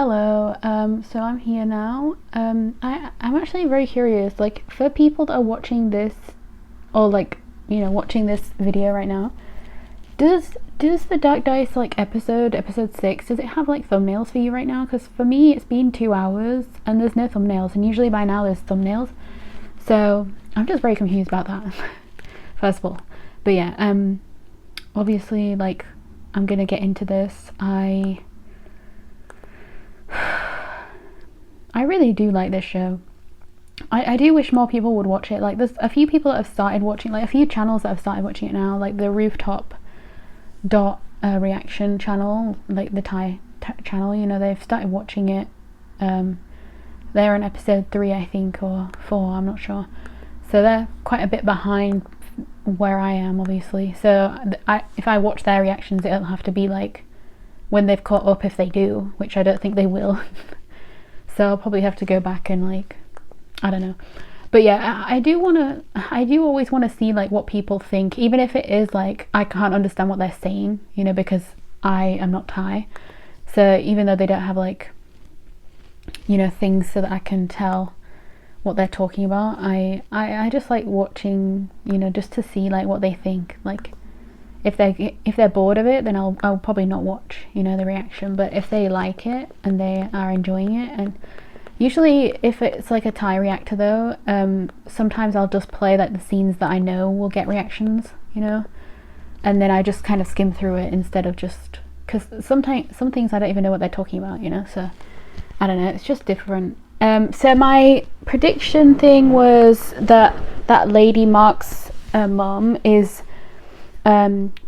Hello, so I'm here now. I'm actually very curious, like, for people that are watching this, or like, watching this video right now, does the Dark Dice, like, episode 6, does it have, like, thumbnails for you right now? Because for me, it's been 2 hours, and there's no thumbnails, and usually by now there's thumbnails, so I'm just very confused about that, first of all. But yeah, obviously, like, I'm gonna get into this. I really do like this show. I do wish more people would watch it. Like, there's a few people that have started watching, like a few channels that have started watching it now, like the Rooftop dot reaction channel, like the Thai channel. They've started watching it. They're in episode 3, I think, or 4, I'm not sure. So they're quite a bit behind where I am, obviously. So if I watch their reactions, it'll have to be like when they've caught up, if they do, which I don't think they will. So I'll probably have to go back and, like, I don't know. But yeah, I do always want to see, like, what people think, even if it is like I can't understand what they're saying, because I am not Thai. So even though they don't have, like, things so that I can tell what they're talking about, I just like watching, just to see, like, what they think. Like, if they're bored of it, then I'll probably not watch, the reaction. But if they like it and they are enjoying it, and usually if it's like a Thai reactor though, sometimes I'll just play, like, the scenes that I know will get reactions, and then I just kind of skim through it instead of just, because sometimes some things I don't even know what they're talking about, so I don't know, it's just different. So my prediction thing was that lady Mark's mom is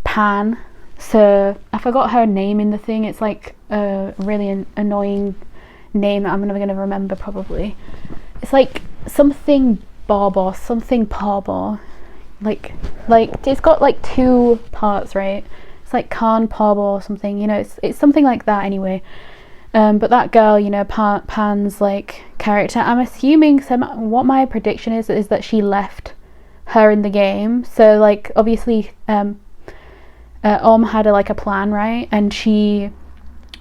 Pan. So I forgot her name in the thing. It's like a really annoying name that I'm never gonna remember, probably. It's like something Barbo, something Parbo, like it's got like 2 parts, right? It's like Khan Parbo or something, it's something like that anyway. But that girl, Pan's like character, I'm assuming, so what my prediction is that she left her in the game. So, like, obviously had a plan, right? And she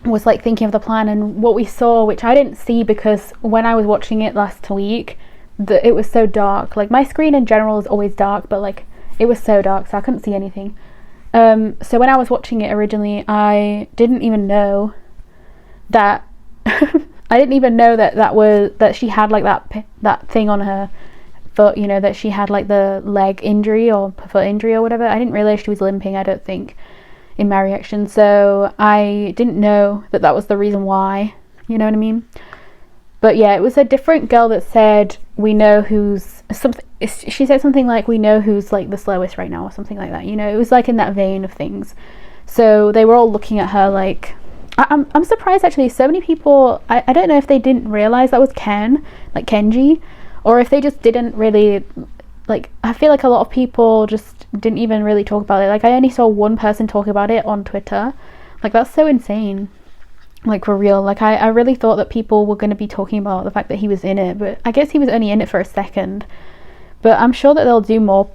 was, like, thinking of the plan, and what we saw, which I didn't see because when I was watching it last week, it was so dark. Like, my screen in general is always dark, but, like, it was so dark, so I couldn't see anything. So when I was watching it originally, I didn't even know that that she had, like, that thing on her foot, that she had, like, the leg injury or foot injury or whatever. I didn't realize she was limping, I don't think, in my reaction. So I didn't know that was the reason why, you know what I mean? But yeah, it was a different girl that said, we know who's something. She said something like, we know who's, like, the slowest right now, or something like that. It was like in that vein of things. So they were all looking at her like, I'm surprised, actually. So many people, I don't know if they didn't realize that was Kenji, or if they just didn't really, like, I feel like a lot of people just didn't even really talk about it. Like, I only saw one person talk about it on Twitter. Like, that's so insane. Like, for real. Like, I really thought that people were going to be talking about the fact that he was in it, but I guess he was only in it for a second. But I'm sure that they'll do more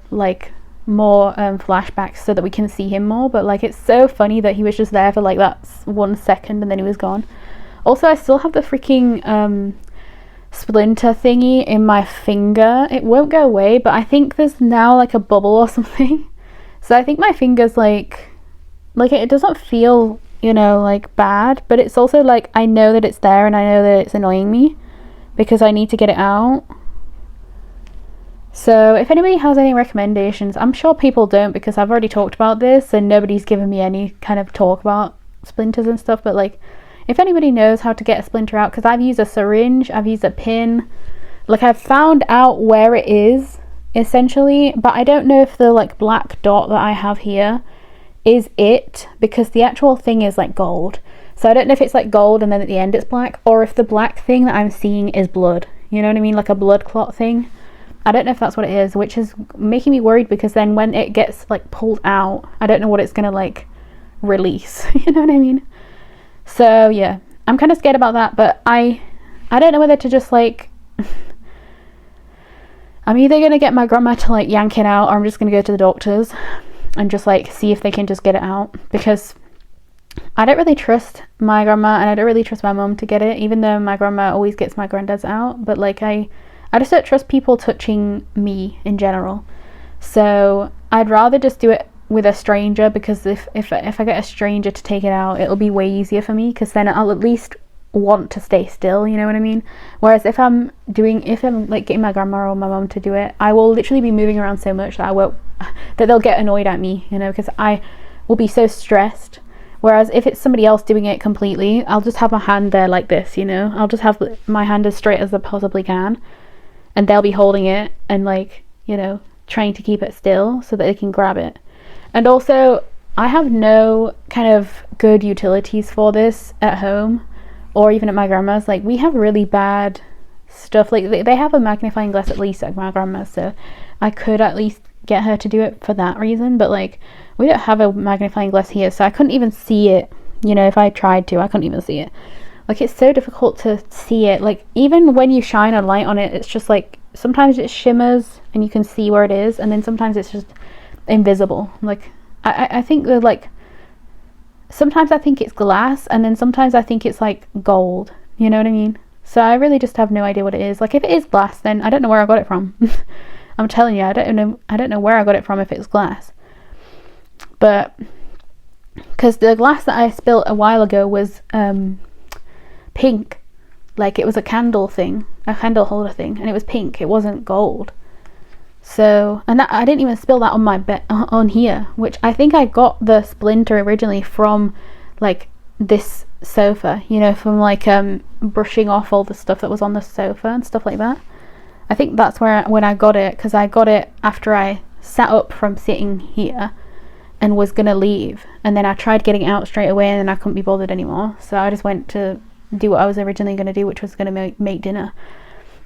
flashbacks so that we can see him more. But, like, it's so funny that he was just there for, like, that 1 second and then he was gone. Also, I still have the freaking splinter thingy in my finger. It won't go away, but I think there's now, like, a bubble or something. So I think my finger's like it doesn't feel, like, bad, but it's also like, I know that it's there and I know that it's annoying me because I need to get it out. So if anybody has any recommendations, I'm sure people don't, because I've already talked about this and nobody's given me any kind of talk about splinters and stuff. But, like, if anybody knows how to get a splinter out, because I've used a syringe, I've used a pin, like, I've found out where it is essentially, but I don't know if the, like, black dot that I have here is it, because the actual thing is, like, gold. So I don't know if it's, like, gold and then at the end it's black, or if the black thing that I'm seeing is blood, you know what I mean, like a blood clot thing. I don't know if that's what it is, which is making me worried, because then when it gets, like, pulled out, I don't know what it's gonna, like, release. You know what I mean? So yeah, I'm kind of scared about that, but I don't know whether to just, like, I'm either gonna get my grandma to, like, yank it out, or I'm just gonna go to the doctors and just, like, see if they can just get it out, because I don't really trust my grandma and I don't really trust my mum to get it, even though my grandma always gets my granddad's out. But like I just don't trust people touching me in general. So I'd rather just do it with a stranger, because if I get a stranger to take it out, it'll be way easier for me, because then I'll at least want to stay still, you know what I mean? Whereas if I'm like getting my grandma or my mum to do it, I will literally be moving around so much that they'll get annoyed at me, you know, because I will be so stressed. Whereas if it's somebody else doing it completely, I'll just have my hand there like this, you know, I'll just have my hand as straight as I possibly can, and they'll be holding it and like, you know, trying to keep it still so that they can grab it. And also I have no kind of good utilities for this at home or even at my grandma's. Like, we have really bad stuff. Like, they have a magnifying glass at least at my grandma's, so I could at least get her to do it for that reason. But like, we don't have a magnifying glass here, so I couldn't even see it, you know. If I tried to, I couldn't even see it. Like, it's so difficult to see it. Like, even when you shine a light on it, it's just like sometimes it shimmers and you can see where it is, and then sometimes it's just invisible. Like, I think that, like, sometimes I think it's glass, and then sometimes I think it's like gold, you know what I mean? So I really just have no idea what it is. Like, if it is glass, then I don't know where I got it from. I'm telling you, I don't know where I got it from if it's glass. But because the glass that I spilled a while ago was pink, like it was a candle holder thing, and it was pink, it wasn't gold. So, and that, I didn't even spill that on my bed, on here, which I think I got the splinter originally from like this sofa, you know, from like brushing off all the stuff that was on the sofa and stuff like that. I think that's when I got it, because I got it after I sat up from sitting here and was gonna leave, and then I tried getting out straight away, and then I couldn't be bothered anymore, so I just went to do what I was originally gonna do, which was gonna make dinner.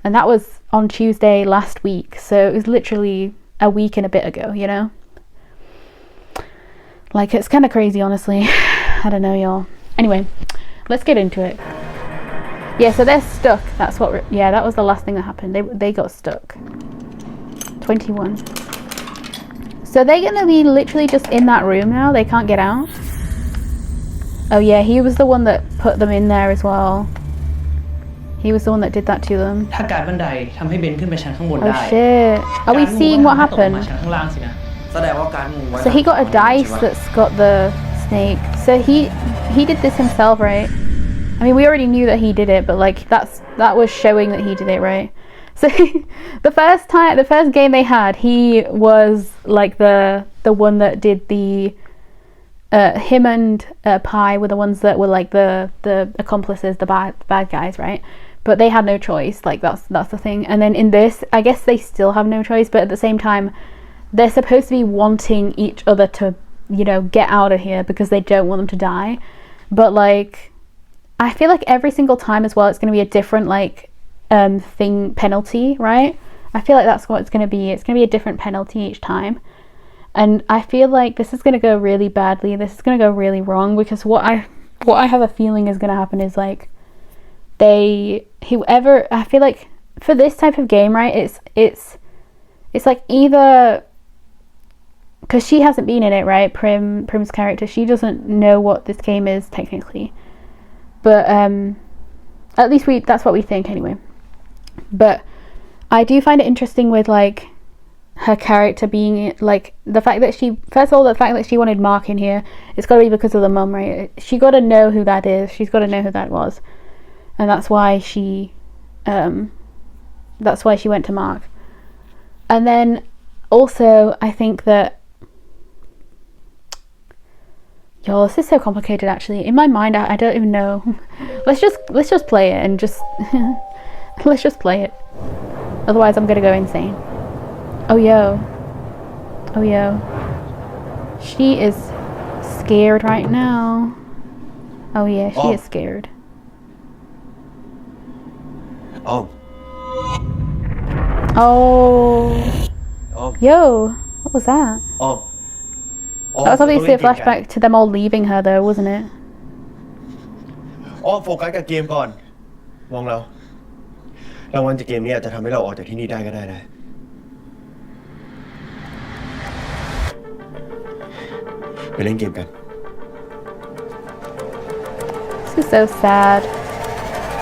And that was on Tuesday last week, so it was literally a week and a bit ago, you know? Like, it's kind of crazy, honestly. I don't know, y'all. Anyway, let's get into it. Yeah, so they're stuck. That's what that was the last thing that happened. They got stuck. 21. So they're gonna be literally just in that room now. They can't get out. Oh yeah, he was the one that put them in there as well. He was the one that did that to them. ถ้าการบันไดทำให้เบนขึ้นไปชั้นข้างบน Oh ได้ shit. Are we seeing what ตกลง happened? มาชั้นข้างล่างสินะ แสดงว่าการมูไว้ So he got a dice that's got the snake. So he did this himself, right? I mean, we already knew that he did it, but like that was showing that he did it, right? So the first game they had, he was like the one that did the him and Pi were the ones that were like the accomplices, the bad guys, right? But they had no choice. Like, that's the thing. And then in this, I guess they still have no choice, but at the same time, they're supposed to be wanting each other to, you know, get out of here because they don't want them to die. But like, I feel like every single time as well, it's going to be a different like penalty, right? I feel like that's what it's going to be. It's going to be a different penalty each time. And I feel like this is going to go really badly. This is going to go really wrong, because what I have a feeling is going to happen is like, I feel like for this type of game, right, it's like either, because she hasn't been in it, right, Prim's character, she doesn't know what this game is technically, but at least that's what we think anyway. But I do find it interesting with like her character being like the fact that she wanted Mark in here. It's got to be because of the mum, right? She got to know who that is. She's got to know who that was, and that's why she went to Mark. And then also I think that, y'all, this is so complicated actually. In my mind, I don't even know. let's just play it and just let's just play it. Otherwise I'm gonna go insane. Oh yo. She is scared right now. Oh yeah, she is scared. Oh. Yo, what was that? That was obviously a flashback to them all leaving her though, wasn't it? โฟกัสกับเกมก่อนมองเรารางวัลจากเกมนี้อาจจะทำให้เราออกจากที่นี่ได้ก็ได้นะไปเล่นเกมกัน is so sad.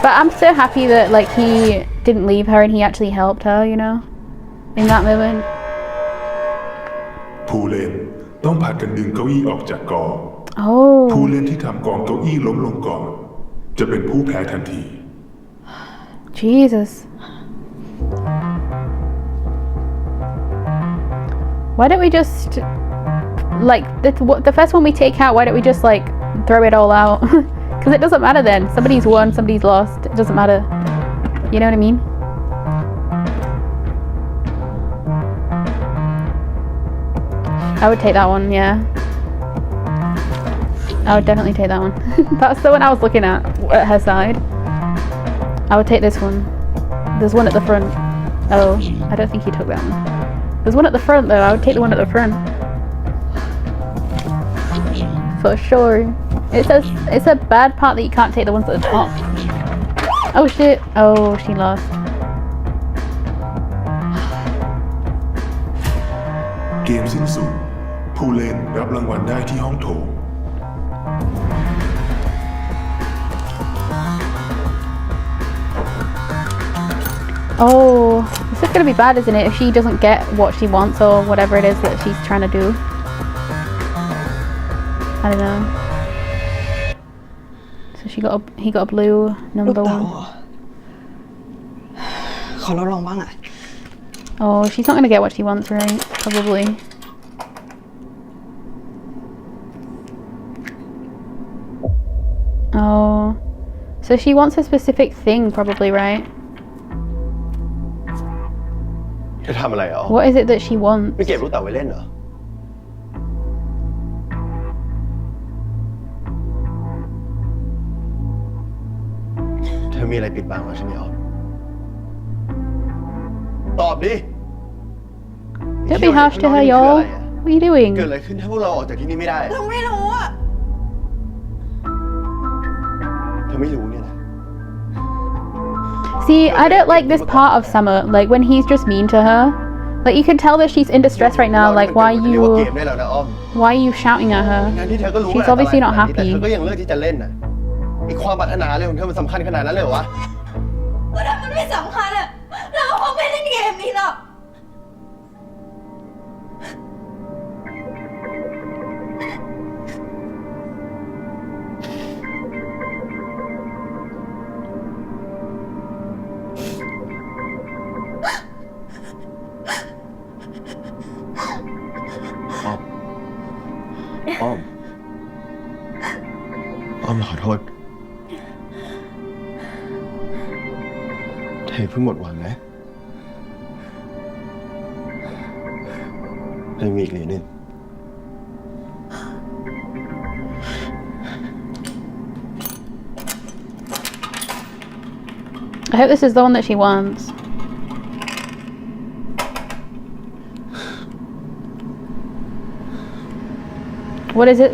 But I'm so happy that like he didn't leave her and he actually helped her, you know, in that moment. ผู้เล่นต้องผัดกันดึงเก้าอี้ออกจากกอง Oh. ผู้เล่นที่ทำกองเก้าอี้ล้มลงก่อนจะเป็นผู้แพ้ทันที Jesus. Why don't we just like the first one we take out? Why don't we just like throw it all out? Because it doesn't matter then. Somebody's won, somebody's lost. It doesn't matter. You know what I mean? I would take that one, yeah. I would definitely take that one. That's the one I was looking at her side. I would take this one. There's one at the front. Oh, I don't think he took that one. There's one at the front though. I would take the one at the front. For sure. It's a bad part that you can't take the ones at the top. Oh shit. Oh, she lost. Game สิ้นสุดผู้เล่นรับรางวัลได้ที่ห้องโถง Oh, this is gonna be bad, isn't it? If she doesn't get what she wants or whatever it is that she's trying to do. I don't know. So he got a blue ลูก number เต๋า one. ขอเราลองบ้างอ่ะ Oh, she's not gonna get what she wants, right? Probably. Oh, so she wants a specific thing, probably, right? จะทำอะไรอ๋อ What is it that she wants? ไม่เก็บลูกเต๋าไว้เล่นเหรอเธอมีอะไรปิดบังเราใช่ไหมอ๋อตอบดิ Don't be harsh to her, y'all. What are you doing? เกิดอะไรขึ้นถ้าพวกเราออกจากที่นี่ไม่ได้ เราไม่รู้อ่ะ เธอไม่รู้เนี่ยนะ See, I don't like this part of Summer. Like when he's just mean to her. Like you can tell that she's in distress right now. Like why เรียกว่าเกม you ได้แล้วนะอ้อม why are you shouting at her? ทั้งที่เธอก็รู้ She's ว่า obviously not แต่ happy. เธอก็ยังเลือกที่จะเล่นน่ะไอ้ความปรารถนาอะไรของเธอมันสำคัญขนาดนั้นเลยเหรอวะ ว่าถ้ามันไม่สำคัญอ่ะเราคงไม่เล่นเกมนี้หรอก อ้อมขอโทษเธอเพิ่งหมดหวังนะเธอมีอีกเหรียญหนึ่ง I hope this is the one that she wants. What is it?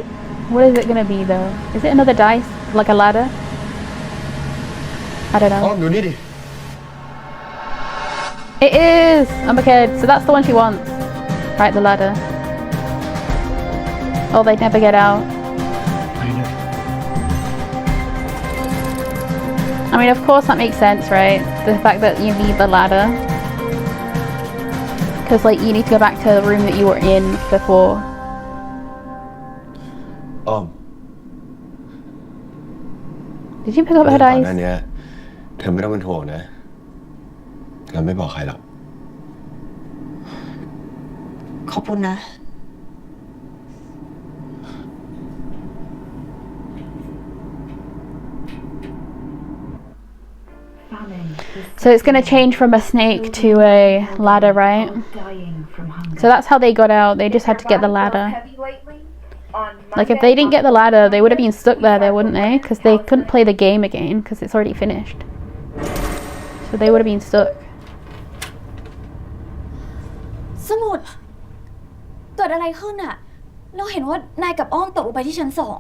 What is it gonna be though? Is it another dice? Like a ladder? I don't อ้อ know. มดูนี่ดิ It is! Oh my god, so that's the one she wants. Right, the ladder. Oh, they'd never get out. ไปเลย I mean, of course that makes sense, right? The fact that you need the ladder. Because, like, you need to go back to the room that you were in before. อ้อม Did you pick up her ก่อนหน้า dice? นี้เธอไม่ต้องเป็นห่วงนะเราไม่บอกใครหรอก ขอบคุณนะ So it's going to change from a snake to a ladder, right? So that's how they got out. They just had to get the ladder. Like if they didn't get the ladder, they would have been stuck there, wouldn't they? Because they couldn't play the game again because it's already finished. So they would have been stuck. สมุดเกิดอะไรขึ้นอะเราเห็นว่านายกับอ้อมตกลงไปที่ชั้นสอง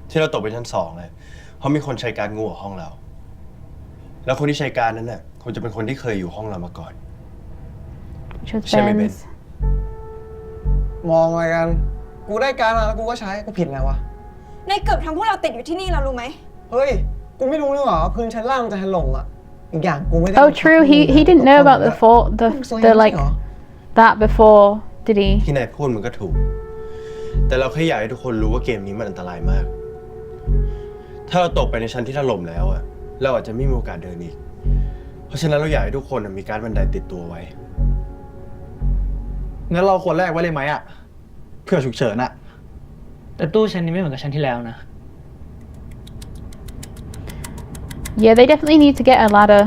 ที่เราตกไปชั้น2เลยเพราะมีคนใช้การงูออกห้องเรา แล้วคนที่ใช้การนั้นน่ะคงจะเป็นคนที่เคยอยู่ห้องเรามาก่อน Which was ใช่ไหมเบน Ben's. มองอะไรกัน กูได้การมาแล้วกูก็ใช้ กูผิดไงวะ นายเกือบทำพวกเราติดอยู่ที่นี่แล้วรู้ไหม เฮ้ย กูไม่รู้เลยเหรอพื้นชั้นล่างมันจะถล่มอ่ะ อีกอย่างกูไม่ได้ Oh, true. He didn't know about the fault, the like that before, did he? ที่นายพูดมันก็ถูก แต่เราแค่อยากให้ทุกคนรู้ว่าเกมนี้มันอันตรายมาก ถ้าเราตกไปในชั้นที่ถล่มแล้วอะเราอาจจะไม่มีโอกาสเดินอีก เพราะฉะนั้นเราอยากให้ทุกคนมีการ์ดบันไดติดตัวไว้ งั้นเราควรแลกไว้เลยไหมอะเพื่อฉุกเฉินอะ แต่ตู้ชั้นนี้ไม่เหมือนกับชั้นที่แล้วนะ Yeah, they definitely need to get a ladder.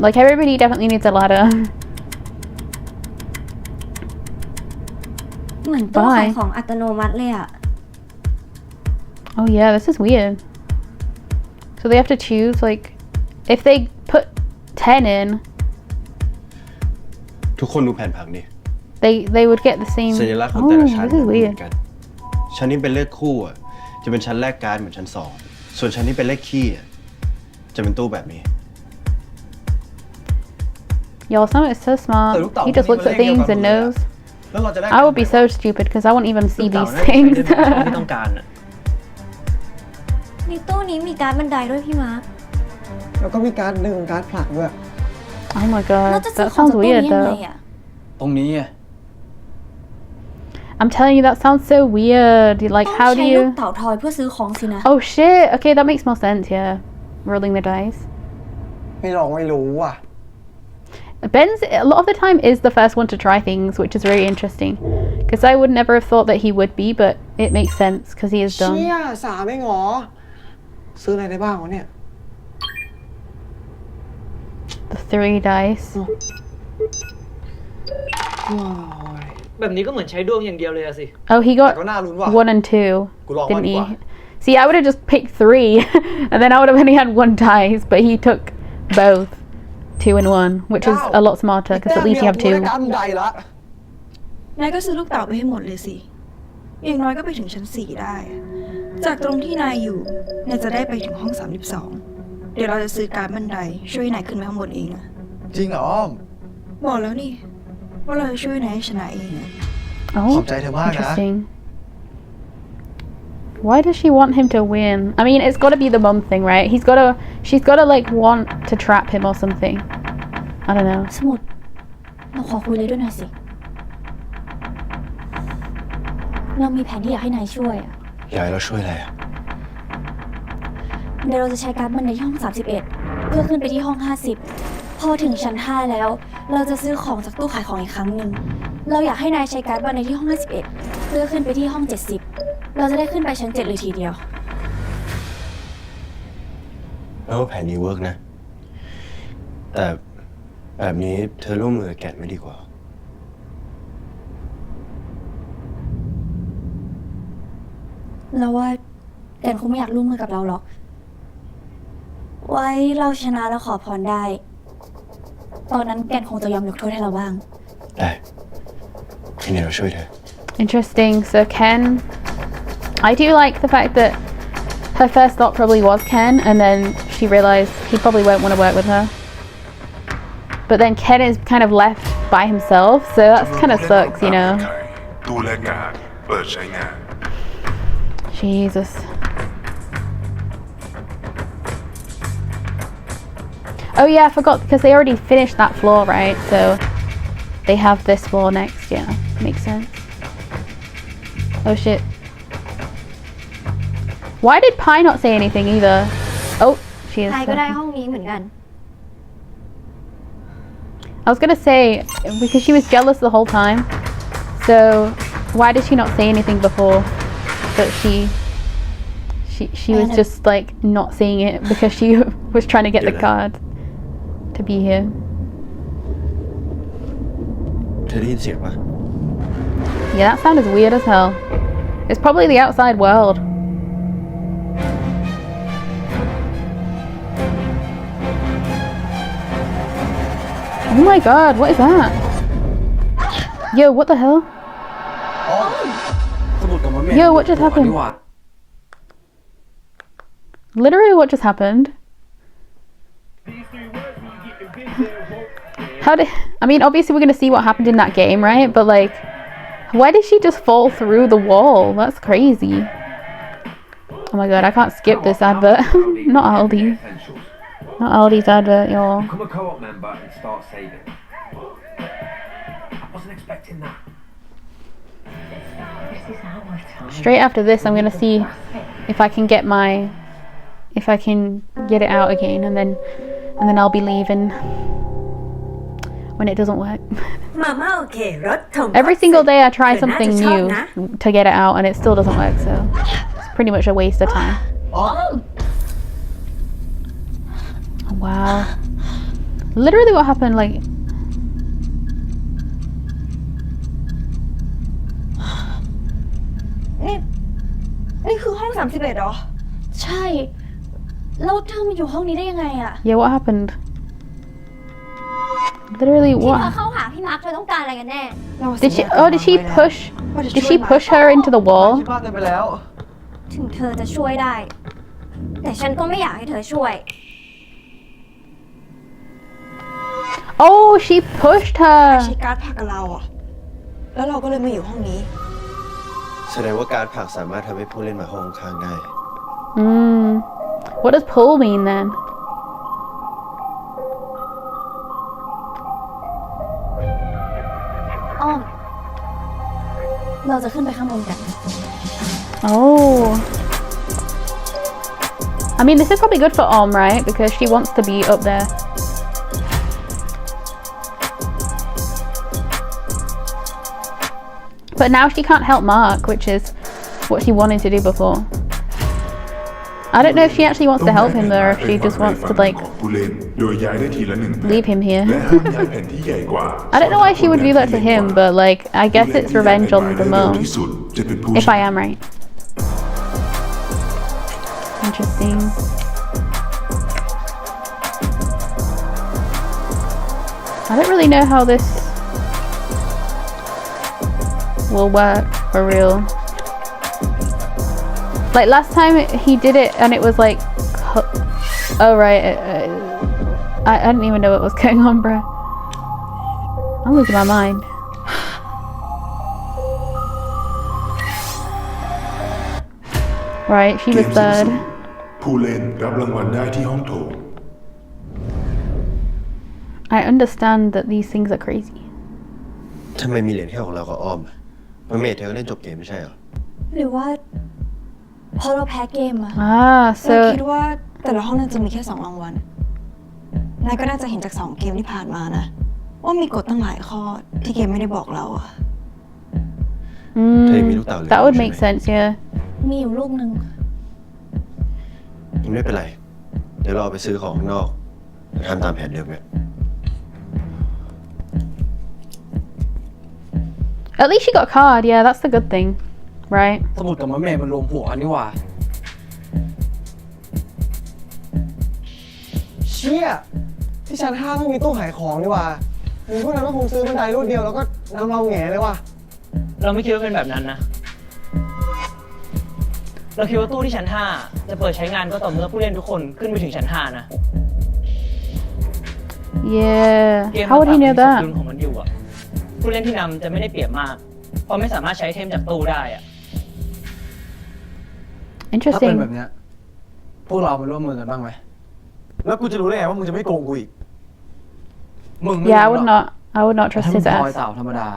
Like, everybody definitely needs a ladder. เหมือนตู้ขาย Bye. ของอัตโนมัติเลยอะ Oh yeah, this is weird. So they have to choose, like, if they put 10 in, ทุกคนดูแผนผังดิ they would get the same. สัญลักษณ์ของแต่ละชั้น this is ไม่เหมื weird. อนกัน ชั้นนี้เป็นเลขคู่อะจะเป็นชั้นแรกการ์ดเหมือนชั้นสอง ส่วนชั้นนี้เป็นเลขคี่อะจะเป็นตู้แบบนี้ Y'all, Summit is so smart. He just looks at things and knows. แล้วเราจะได้ I would be so stupid because I won't even see ตู้ these เก่าน่าจะใช้ things. ได้เหมือนชั้นที่ต้องการอะ ในตู้นี้มีการ์ดบันไดด้วยพี่มาร์ค แล้วก็มีการดึงการ์ดผลักด้วย Oh my เรา god, จะซื้อ that ของ sounds จากตู้นี้ weird ยังไง though. อะ ตรงนี้อะ I'm telling you, that sounds so weird. Like, ต้อง how do ใช้ลูก you? เต่าทอยเพื่อซื้อของสินะ Oh shit. Okay, that makes more sense. Yeah, rolling the dice. ไม่ลองไม่รู้อ่ะ Ben's a lot of the time is the first one to try things, which is very interesting. Because I would never have thought that he would be, but it makes sense because he is เชี่ย dumb. 3เองเหรอ ซื้ออะไรได้บ้างวะเนี่ย The 3 dice. แบบนี้ก็เหมือนใช้ดวงอย่างเดียวเลยอะสิ Oh, he แต่ก็ got น่าลุ้นว่ะ 1 and 2, กูลอง didn't ดี he? กว่า See, I would have just picked 3, and then I would have only had 1 dice, but he took both 2 and 1, which is a lot smarter because at least you have แต้ม 2. เดียวกูได้การ์ดบันไดละ นายก็ซื้อลูกเต๋าไปให้หมดเลยสิ อย่างน้อยก็ไปถึงชั้น 4 ได้ จากตรงที่นายอยู่นายจะได้ไปถึงห้อง 32 เดี๋ยวเราจะซื้อการดบันไดช่วยนายขึ้นไปข้างบนเองนะ จริงเหรออ้อม บอกแล้วนี่ ว่าเราจะช่วยนายให้ชนะเองอะ Oh, ขอบใจเธอมากนะ interesting. Why does she want him to win? I mean, it's got to be the mum thing, right? She's got to like want to trap him or something. I don't know. สมุดเราขอคุยเลยด้วยหน่อยสิ เรามีแผนที่อยากให้นายช่วยอะ อยากให้เราช่วยอะไรอะ เดี๋ยวเราจะใช้การดบันไดที่ห้อง 31 เพื่อขึ้นไปที่ห้อง 50 พอถึงชั้น 5 แล้ว เราจะซื้อของจากตู้ขายของอีกครั้งหนึ่ง เราอยากให้นายใช้การดบันไดที่ห้อง 51 เพื่อขึ้นไปที่ห้อง 70 เราจะได้ขึ้นไปชั้น 7 เลยทีเดียว แล้วว่าแผนนี้เวิร์กนะ แต่แบบนี้เธอร่วมมือกับแกนไม่ดีกว่า เราว่าแกนคงไม่อยากร่วมมือกับเราหรอก ไว้เราชนะแล้วขอพรได้ ตอนนั้นแกนคงจะยอมยกโทษให้เราบ้าง ได้ทีนี้เราช่วยเธอ Interesting. So Ken, I do like the fact that her first thought probably was Ken, and then she realized he probably won't want to work with her. But then Ken is kind of left by himself, so that kind of sucks, you know. ตู้แลกการ์ดเปิดใช้งาน Jesus. Oh yeah, I forgot because they already finished that floor, right? So they have this floor next. Yeah, makes sense. Oh shit. Why did Pi not say anything either? Oh, she is. ใครก็ได้ห้องนี้เหมือนกัน I was gonna say because she was jealous the whole time. So why did she not say anything before? That she was just like not seeing it because she was trying to get the card to be here. เธอได้ยินเสียงปะ Yeah, that sound is weird as hell. It's probably the outside world. Oh my god, what is that? Yo, what the hell? สมุดกับมันแม่ Yo, what just happened? นี่หว่า Literally, what just happened? How did... I mean, obviously we're gonna see what happened in that game, right? But like, why did she just fall through the wall? That's crazy. Oh my god, I can't skip this advert. Not Aldi. Not Aldi's advert, y'all. Become a co-op member and start saving. I wasn't expecting that. Straight after this, I'm gonna see if I can get it out again, and then I'll be leaving when it doesn't work. Every single day I try something new to get it out, and it still doesn't work, so it's pretty much a waste of time. Oh, wow. Literally what happened, like...นี่คือห้อง31เหรอ ใช่ แล้วเธอมาอยู่ห้องนี้ได้ยังไงอะ Yeah, what happened? Literally ที่เธอ what? เข้าหาพี่มาร์คเธอต้องการอะไรกันแน่ Did she push her into the wall? ที่บ้านเต็มไปแล้ว ถึงเธอจะช่วยได้ แต่ฉันก็ไม่อยากให้เธอช่วย Oh, she pushed ใช้ her. การ์ดผลักกับเราอ่ะ แล้วเราก็เลยมาอยู่ห้องนี้ แสดงว่าการผลักสามารถทำให้ผู้เล่นมาห้องข้างได้ What does pull mean then? อ้อม เราจะขึ้นไปข้างบนกัน Oh. I mean, this is probably good for Om, right? Because she wants to be up there. But now she can't help Mark, which is what she wanted to do before. I don't know if she actually wants to help him though, or if she just wants to like ผู้เล่นโดยย้ายได้ทีละ1แผ่น leave him here. และห้ามย้ายแผ่นที่ใหญ่กว่า I don't know why she would do that to him, but like I guess it's revenge on the เร็ว mom. ที่สุดจะเป็นผู้ If I am right. Interesting. I don't really know how this will work for real. Like last time he did it and it was like, oh right, I didn't even know what was going on, bro. I'm losing my mind. Right, she was เกมสิ้น third. สุดผู้เล่นรับรางวัลได้ที่ห้องโถง I understand that these things are crazy. ทำไมมีเหรียญแค่ของเรากับอ้อมมันเมทเธอก็เล่นจบเกมไม่ใช่เหรอ หรือว่าพอเราแพ้เกมอะ Ah, เราคิด so ว่าแต่ละห้องน่าจะมีแค่2รางวัล นายก็น่าจะเห็นจาก2เกมที่ผ่านมานะ ว่ามีกฎตั้งหลายข้อที่เกมไม่ได้บอกเราอะ that would make sense, yeah. มีอยู่ลูกหนึ่ง ไม่เป็นไร เดี๋ยวเราเอาไปซื้อของข้างนอกทำตามแผนเดิมเนี่ย At least she got a card, yeah, that's the good thing, right? สมุดกับมะเมย์มันรวมหัวกันนี่หว่า เชี่ยที่ชั้น5ต้องมีตู้ขายของนี่หว่าพวกนั้นก็คงซื้อบันไดรูดเดียวแล้วก็นำเราแหง่เลยว่ะ เราไม่คิดว่าเป็นแบบนั้นนะ เราคิดว่าตู้ที่ชั้น 5 จะเปิดใช้งานก็ต่อเมื่อผู้เล่นทุกคนขึ้นไปถึงชั้น 5 นะ Yeah. เกม How would he know มีส that? กิลของมันอยู่อะผู้เล่นที่นำจะไม่ได้เปรียบมาก เพราะไม่สามารถใช้เทมจากตู้ได้อะ ถ้าเป็น Interesting. แบบเนี้ยพวกเรามาร่วมมือกันบ้างไหม แล้วกูจะรู้ได้ไงว่ามึงจะไม่โกงกูอีก มึงไม่ Yeah, I รู้ would หรอก not. I would not แต่ trust ถ้ามึง his พลอย ass. สาวธรรมดา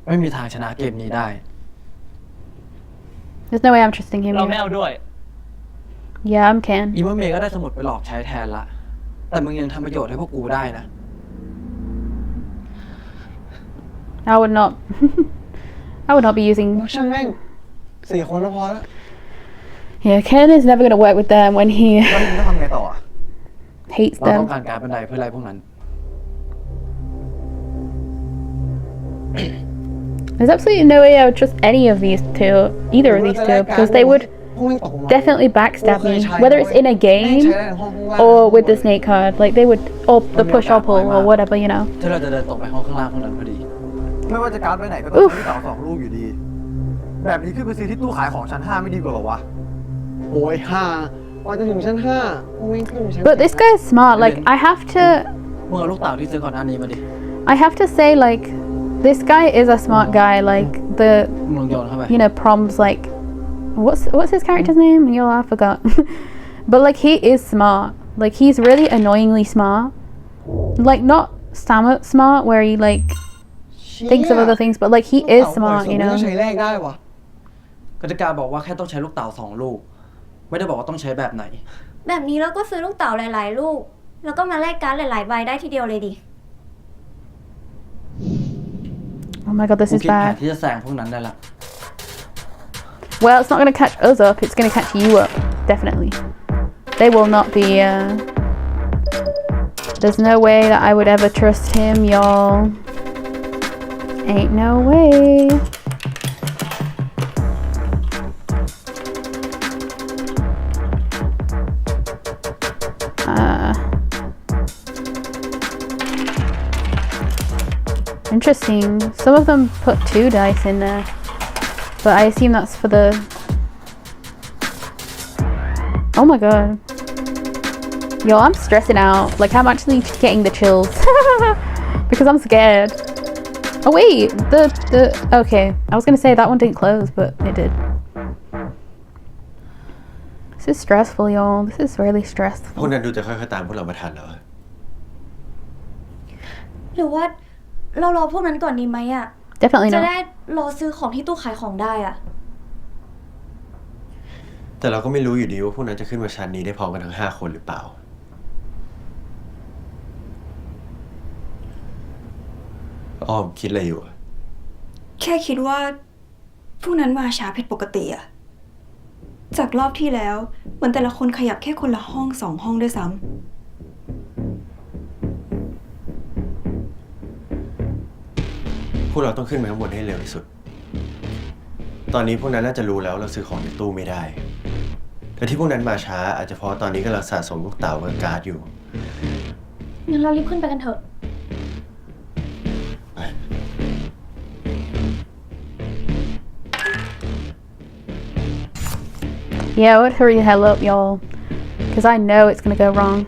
ไม่มีทางชนะเกมนี้ได้ There's no way I'm trusting him. เราไม่ Either. เอาด้วย Yeah, I'm can. อีมะเมย์ก็ได้สมุดไปหลอกใช้แทนละ แต่มึงยังทำประโยชน์ให้พวกกูได้นะ I would not. I would not be using. ช่างแม่ง4 คนก็พอแล้ว Yeah, Ken is never gonna work with them when he แล้วมึงจะทำไงต่ออะ hates เราต้อง them. การการบันไดเพื่ออะไรพวกนั้น There's absolutely no way I would trust any of these two, either of these two, because they would พวกแม่งตกลงมา definitely backstab กูเค me, ยใช้ whether it's in a แม่ง game ใช้ได้ในห้องข้างล่าง or with the snake card. Like they would, or the push or pull or whatever, you know. ถ้าเราจะเดินตกไปห้องข้างล่างพวกนั้นพอดี ไม่ว่าจะการ์ดไปไหนก็ต้องซื้อเต่า2 ลูกอยู่ดี แบบนี้ขึ้นไปซื้อที่ตู้ขายของชั้น 5 ไม่ดีกว่าหรอวะ โอ้ยห่าว่าจะถึงชั้น5พวกแม่งขึ้นไปชั้น But this guy is smart. Like I have to, มึงเอาลูกเต่าที่ซื้อก่อนหน้านี้มาดิ I have to say, like this guy is a smart guy. Like the, มึงลองโยนเข้าไป you know, proms like what's his character's name? Yo, I forgot. But like he is smart. Like he's really annoyingly smart. Like not smart where he like thinks of other things, but like he is smart, you know. ใช้แรกได้วะ กติกาบอกว่าแค่ต้องใช้ลูกเต๋า2 ลูกไม่ได้บอกว่าต้องใช้แบบไหน แบบนี้เราก็ซื้อลูกเต๋าหลายๆลูกแล้วก็มาแลกการ์ดหลายๆใบได้ทีเดียวเลยดิ Oh my god, this กู is คิดแผน bad. ที่จะแซงพวกนั้นได้ละ Well, it's not gonna catch us up. It's gonna catch you up, definitely. They will not be. There's no way that I would ever trust him, y'all. Ain't no way. Interesting. Some of them put 2 dice in there, but I assume that's for the. Oh my god. Yo, I'm stressing out. Like, I'm actually getting the chills because I'm scared. Oh wait, okay. I was gonna say that one didn't close, but it did. This is stressful, y'all. This is really พวก stressful. นั้นดูจะค่อยๆตามพวกเรามาทันแล้วอะ หรือว่าเรารอพวกนั้นก่อนดีไหมอะ Definitely จะ not. ได้รอซื้อของที่ตู้ขายของได้อะ แต่เราก็ไม่รู้อยู่ดีว่าพวกนั้นจะขึ้นมาชั้นนี้ได้พร้อมกันทั้ง5 คนหรือเปล่าอ้อมคิดอะไรอยู่อะ แค่คิดว่าพวกนั้นมาช้าผิดปกติอะจากรอบที่แล้วเหมือนแต่ละคนขยับแค่คนละห้อง2 ห้องด้วยซ้ำ พวกเราต้องขึ้นไปข้างบนให้เร็วที่สุด ตอนนี้พวกนั้นน่าจะรู้แล้วเราซื้อของในตู้ไม่ได้แต่ที่พวกนั้นมาช้าอาจจะเพราะตอนนี้กำลังสะสมลูกเต๋ากับการ์ดอยู่ งั้นเรารีบขึ้นไปกันเถอะ Yeah, I would hurry the hell up, y'all, because I know it's gonna go wrong.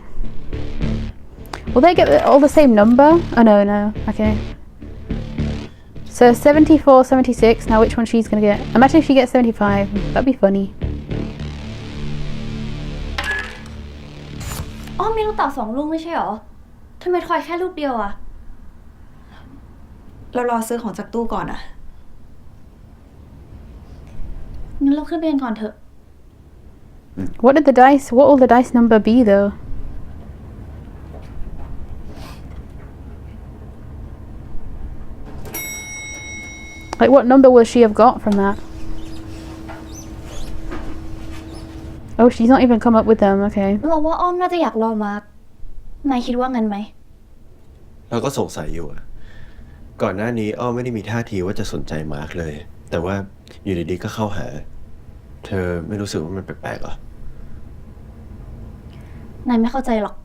Will they get all the same number? Oh no. Okay. So 74, 76. Now which one she's gonna get? Imagine if she gets 75. That'd be funny. อ้อมมีลูกเต๋า2 ลูกไม่ใช่หรอทำไมทอยแค่ลูกเดียวอะ เรารอซื้อของจากตู้ก่อนอะ งั้นเราขึ้นไปกันก่อนเถอะ What will the dice number be though? Like what number will she have got from that? Oh, she's not even come up with them, okay. เราว่าอ้อมน่าจะอยากรอมาร์กนายคิดว่างั้นไหม เราก็สงสัยอยู่อะก่อนหน้านี้อ้อมไม่ได้มีท่าทีว่าจะสนใจมาร์กเลย แต่ว่าอยู่ดีๆก็เข้าหา เธอไม่รู้สึกว่ามันแปลกๆหรอ นายไม่เข้าใจหรอก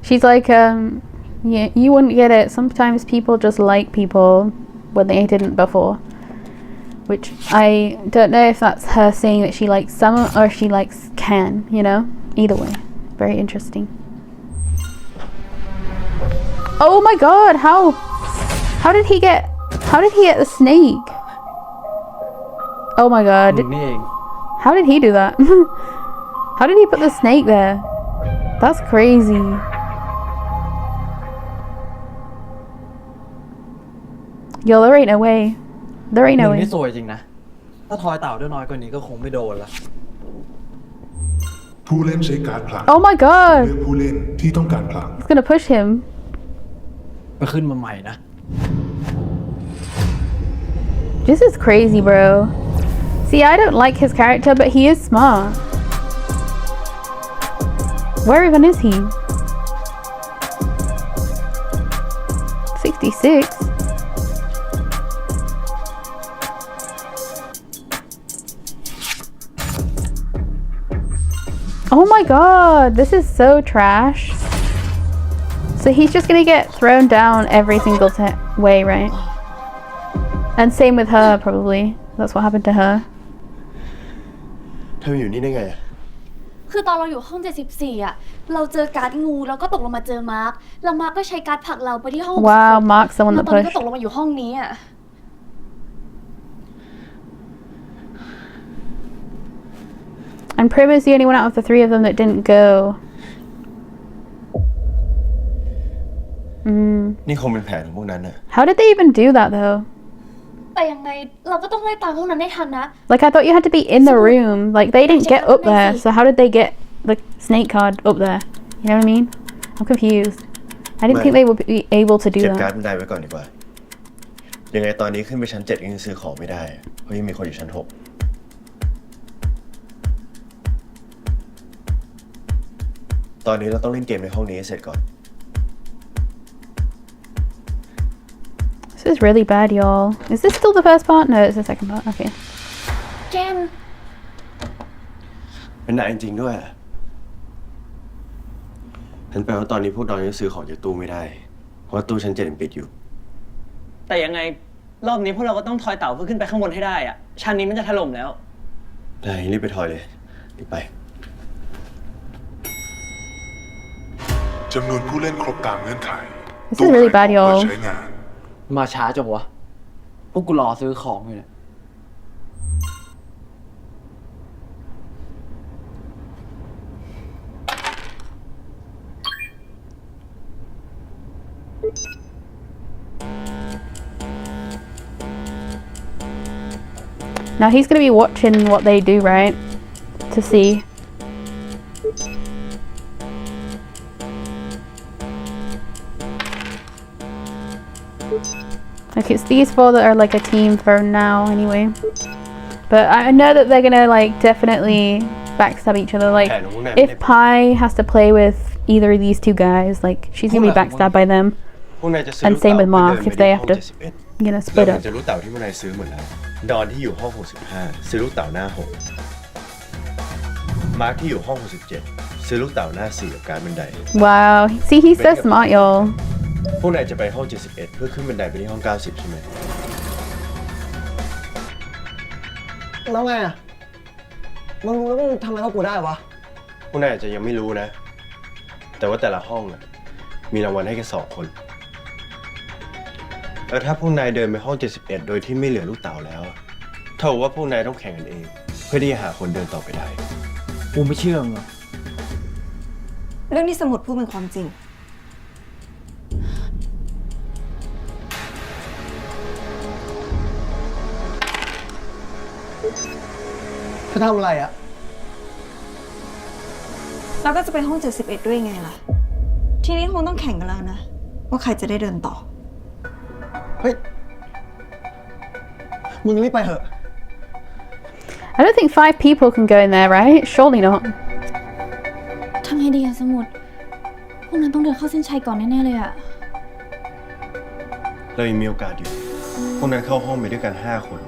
She's like, yeah, you wouldn't get it. Sometimes people just like people when they didn't before. Which I don't know if that's her saying that she likes some or she likes Can, you know? Either way. Very interesting. Oh my god, how did he get the snake? Oh my god. นี่เอง How did he do that? How did he put the snake there? That's crazy. Yo, there ain't no way. There ain't มึ no ง way. นี่สวยจริงนะ ถ้าทอยเต่าด้วยน้อยกว่านี้ก็คงไม่โดนละ ผู้เล่นใช้การ์ดพลัง Oh my เลื god. อกผู้เล่นที่ต้องการพลัง He's gonna push him. ไปขึ้นมาใหม่นะ This is crazy, bro. See, I don't like his character, but he is smart. Where even is he? 66. Oh my god, this is so trash. So he's just gonna get thrown down every single way, right? And same with her, probably. That's what happened to her. เธออยู่นี่ได้ไงอะ คือตอนเราอยู่ห้อง74อะ เราเจอการ์ดงูแล้วก็ตกลงมาเจอมาร์คแล้วมาร์คก็ใช้การ์ดผลักเราไปที่ห้อง Wow, Mark's the one แล้ว that ตอนนี้ก็ pushed. ตกลงมาอยู่ห้องนี้อ่ะ And Prim is the only one out of the three of them that didn't go. นี่คงเป็นแผนของพวกนั้นน่ะ How did they even do that though? แต่ยังไงเราก็ต้องไล่ตามพวกนั้นให้ทันนะ Like I thought you had to be in the room. Like they didn't get up there. So how did they get the snake card up there? You know what I mean? I'm confused. I didn't think they would be able to do เก็บการ์ด that. บันไดไว้ก่อนดีกว่า ยังไงตอนนี้ขึ้นไปชั้น7ยังซื้อของไม่ได้ เพราะยังมีคนอยู่ชั้น6ตอนนี้เราต้องเล่นเกมในห้องนี้ให้เสร็จก่อน This is really bad, y'all. Is this still the first part? No, it's the second part. Okay. เจน เป็นนายจริงๆด้วยฉันแปลว่าตอนนี้พวกเรายังซื้อของจากตู้ไม่ได้ เพราะว่าตู้ชั้น7ยังปิดอยู่ แต่ยังไงรอบนี้พวกเราก็ต้องทอยเต่าเพื่อขึ้นไปข้างบนให้ได้อะชั้นนี้มันจะถล่มแล้ว ได้รีบไปทอยเลยรีบไป จำนวนผู้เล่นครบตามเงื่อนไข This is really bad, ตู้ขายของ y'all. เปิดใช้งาน มาช้าจังวะ พวกกูรอซื้อของอยู่เนี่ย Now he's gonna be watching what they do, right? To see. Like it's these four that are like a team for now anyway. But I know that they're gonna like definitely backstab each other. Like if Pi has to play with either of these two guys, like she's gonna be backstabbed by them. พวกนายจะซื้อ And ลูกเต่า same with เพื่อ Mark เดิน if ไป they ที่ have ห้อง to, 71 you know, เรา split เห็น up. จะลูกเต่าที่พวกนายซื้อหมดแล้ว ดอนที่อยู่ห้อง65ซื้อลูกเต่าหน้า6มาร์คที่อยู่ห้อง67ซื้อลูกเต่าหน้า4กับการบันได Wow. See, he's so smart, y'all. พวกนายจะไปห้อง71เพื่อขึ้นบันไดไปที่ห้อง90ใช่ไหม แล้วไงอ่ะมึงรู้แล้วมึงทำอะไรกับกูได้วะ พวกนายอาจจะยังไม่รู้นะ แต่ว่าแต่ละห้องอะมีรางวัลให้แค่2 คน แล้วถ้าพวกนายเดินไปห้อง71โดยที่ไม่เหลือลูกเต่าแล้วเท่ากับว่าพวกนายต้องแข่งกันเอง เพื่อที่จะหาคนเดินต่อไปได้ กูไม่เชื่อมึง เรื่องที่สมุดพูดเป็นความจริง จะทำอะไรอ่ะ เราก็จะไปห้อง71ด้วยไงล่ะ ทีนี้คงต้องแข่งกันแล้วนะ ว่าใครจะได้เดินต่อ เฮ้ย มึงรีบไปเถอะ I don't think 5 people can go in there, right? Surely not. ทำไงดีอะสมุด พวกนั้นต้องเดินเข้าเส้นชัยก่อนแน่ๆเลยอะ เรายังมีโอกาสอยู่ พวกนั้นเข้าห้องไปด้วยกัน5 คน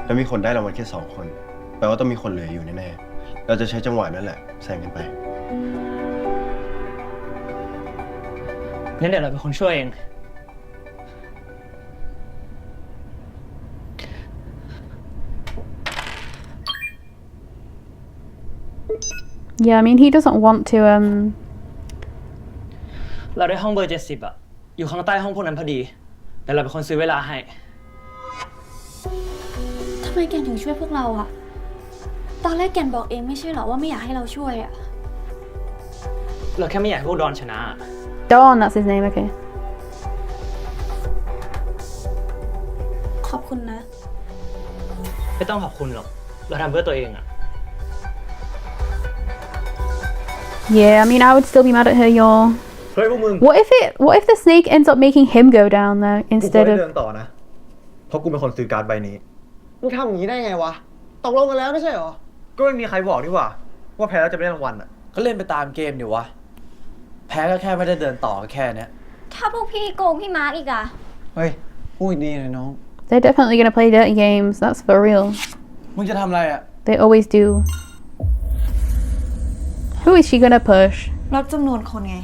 แล้วมีคนได้รางวัลแค่2 คน แปลว่าต้องมีคนเหลืออยู่แน่ๆ เราจะใช้จังหวะนั่นแหละแซงกันไป งั้นเดี๋ยวเราเป็นคนช่วยเอง Yeah, I mean he doesn't want to เราได้ห้องเบอร์ 70อะอยู่ข้างใต้ห้องพวกนั้นพอดี แต่เราเป็นคนซื้อเวลาให้ ทำไมแกนถึงช่วยพวกเราอะตอนแรกแกนบอกเองไม่ใช่เหรอว่าไม่อยากให้เราช่วยอะ เราแค่ไม่อยากให้พวกดอนชนะ Don, that's his name, okay. ขอบคุณนะ ไม่ต้องขอบคุณหรอก เราทำเพื่อตัวเองอะ Yeah, I mean I would still be mad at her, y'all. เฮ้ยพวกมึง What if the snake ends up making him go down though กูขอ instead ได้ of เดินต่อนะ เพราะกูเป็นคนซื้อการ์ดใบนี้ มึงทำอย่างนี้ได้ไงวะ ตกลงกันแล้วไม่ใช่เหรอ ก็ไม่มีใครบอกนี่หว่า ว่าแพ้แล้วจะไม่ได้รางวัลอ่ะ ก็เล่นไปตามเกมดิวะ แพ้ก็แค่ไม่ได้เดินต่อแค่เนี้ย ถ้าพวกพี่โกงพี่มาร์กอีกอะ เฮ้ย พูดดีหน่อยน้อง they're definitely gonna play dirty games, that's for real. มึงจะทำอะไรอ่ะ They always do. Who is she gonna push? ลดจำนวนคนไง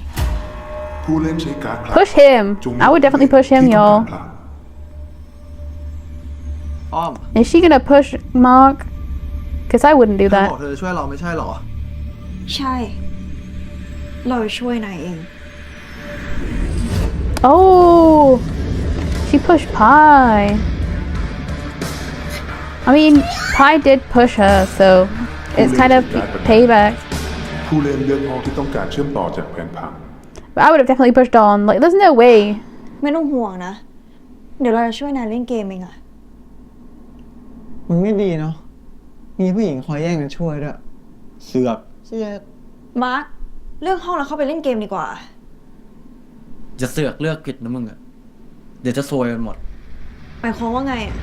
ผู้เล่นใช้การ์ดผลัก Push him. จง I would definitely push him, ที่ต้อง y'all. การผลัก อ้อม Is she gonna push Mark? Cause I wouldn't do เธอ that. บอกเธอจะช่วยเราไม่ใช่หรอ ใช่ แ เราช่วยนายเอง Oh, she pushed Pi. I mean, Pi did push her, so it's kind of payback. ผู้เล่นเลือกห้องที่ต้องการเชื่อมต่อจากแผนผัง But I would have definitely pushed on. Like, there's no way. ไม่ต้องห่วงนะ เดี๋ยวเราจะช่วยนายเล่นเกมเองอะ มึงไม่ดีเนาะ มีผู้หญิงคอยแย่งกันช่วยด้วย เสือก เสีย มาร์คเลือกห้องแล้วเข้าไปเล่นเกมดีกว่า จะเสือกเลือกผิดนะมึงอะเดี๋ยวจะซวยกันหมด หมายความว่าไงอะ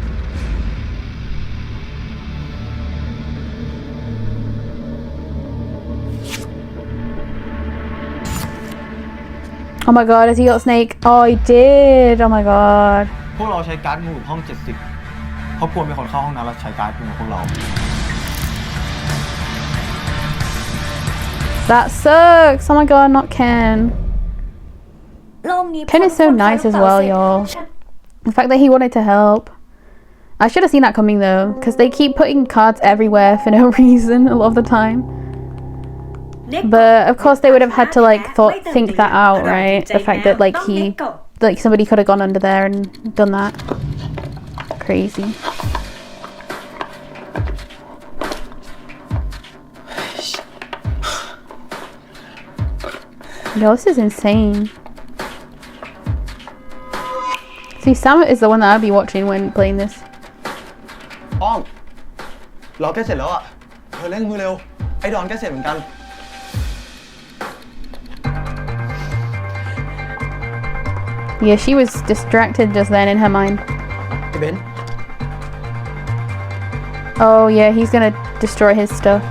Oh my god, has he got Snake? Oh, he did. Oh my god. พวกเราใช้การ์ดงูห้อง 70เขากลัวมีคนเข้าห้องนั้นแล้วใช้การ์ดงูพวกเรา That sucks. Oh my god, not Ken. รอบนี้ Ken is so nice as well, y'all. The fact that he wanted to help. I should have seen that coming though, because they keep putting cards everywhere for no reason a lot of the time. But of course they would have had to like think that out, right? The fact that like somebody could have gone under there and done that. Crazy. Yo, this is insane. See, Sam is the one that I'd be watching when playing this. อ้อมเราแก้เสร็จแล้วอะเธอเร่งมือเร็ว ไอ้ดอนแก้เสร็จเหมือนกัน Yeah, she was distracted just then in her mind. ไอ้เบน Oh yeah, he's gonna destroy his stuff.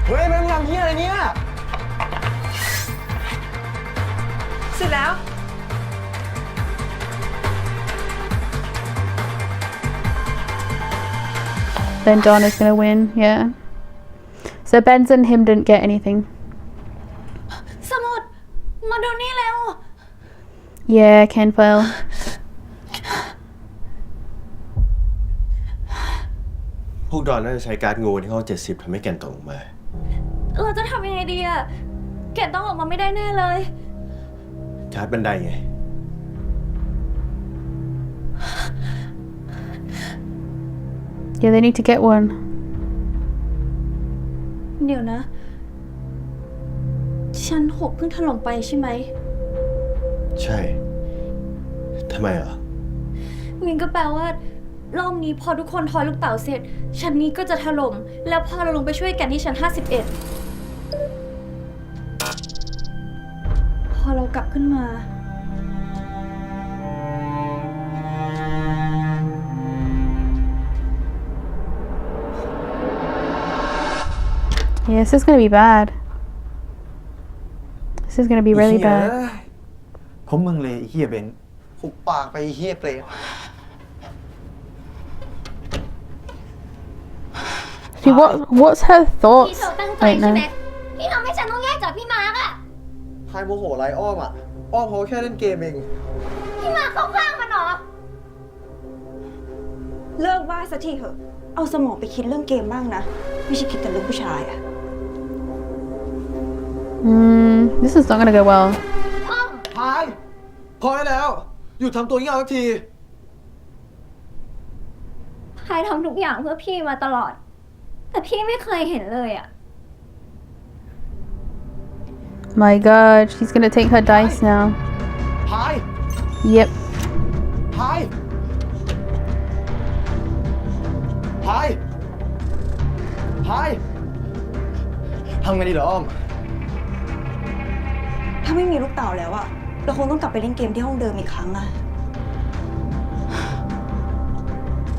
เฮ้ยแม่งทำเหี้ยอะไรเนี่ย เสร็จแล้ว Then Don is gonna win, yeah. So Benz and him didn't get anything. สมุดมาดูนี่แล้ว Yeah, Ken fell. พวกดอนน่าจะใช้การ์ดงูที่ห้อง 70ทำให้แกนตกลงมา เราจะทำยังไงดีอะแกต้องออกมาไม่ได้แน่เลย การ์ดบันไดไง Yeah, they need to get one. เดี๋ยวนะ ชั้น 6เพิ่งถล่มไปใช่ไหม ใช่ ทำไมอ่ะ งั้นก็แปลว่ารอบนี้พอทุกคนทอยลูกเต๋าเสร็จ ชั้นนี้ก็จะถล่ม แล้วพอเราลงไปช่วยกันที่ชั้น 51 พอเรากลับขึ้นมา Yeah, this is gonna be bad. This is gonna be really bad. ผมมึงเลยไอ้เฮียเบน หุบปากไปไอ้เหี้ยเปรต See, what's her พี่ thoughts เธอตั้งใจ right ใช่ไหม now? พี่ทำให้ฉันต้องแยกจากพี่มาร์กอะ ใครโมโหไรอ้อมอะอ้อมเขาแค่เล่นเกมเอง พี่มาร์กเข้าข้างมันเหรอ เลิกว่าสักทีเถอะ เอาสมองไปคิดเรื่องเกมบ้างนะ ไม่ใช่คิดแต่เรื่องผู้ชายอะ This is not gonna go well. พายพอได้แล้ว หยุดทำตัวเงี้ยสักที พายทำทุกอย่างเพื่อพี่มาตลอด แต่พี่ไม่เคยเห็นเลยอะ My god, she's gonna take her dice now. พาย Yep. พาย พาย พาย ทำไงดีเหรออ้อม ถ้าไม่มีลูกเต่าแล้วอะเราคงต้องกลับไปเล่นเกมที่ห้องเดิมอีกครั้งอะ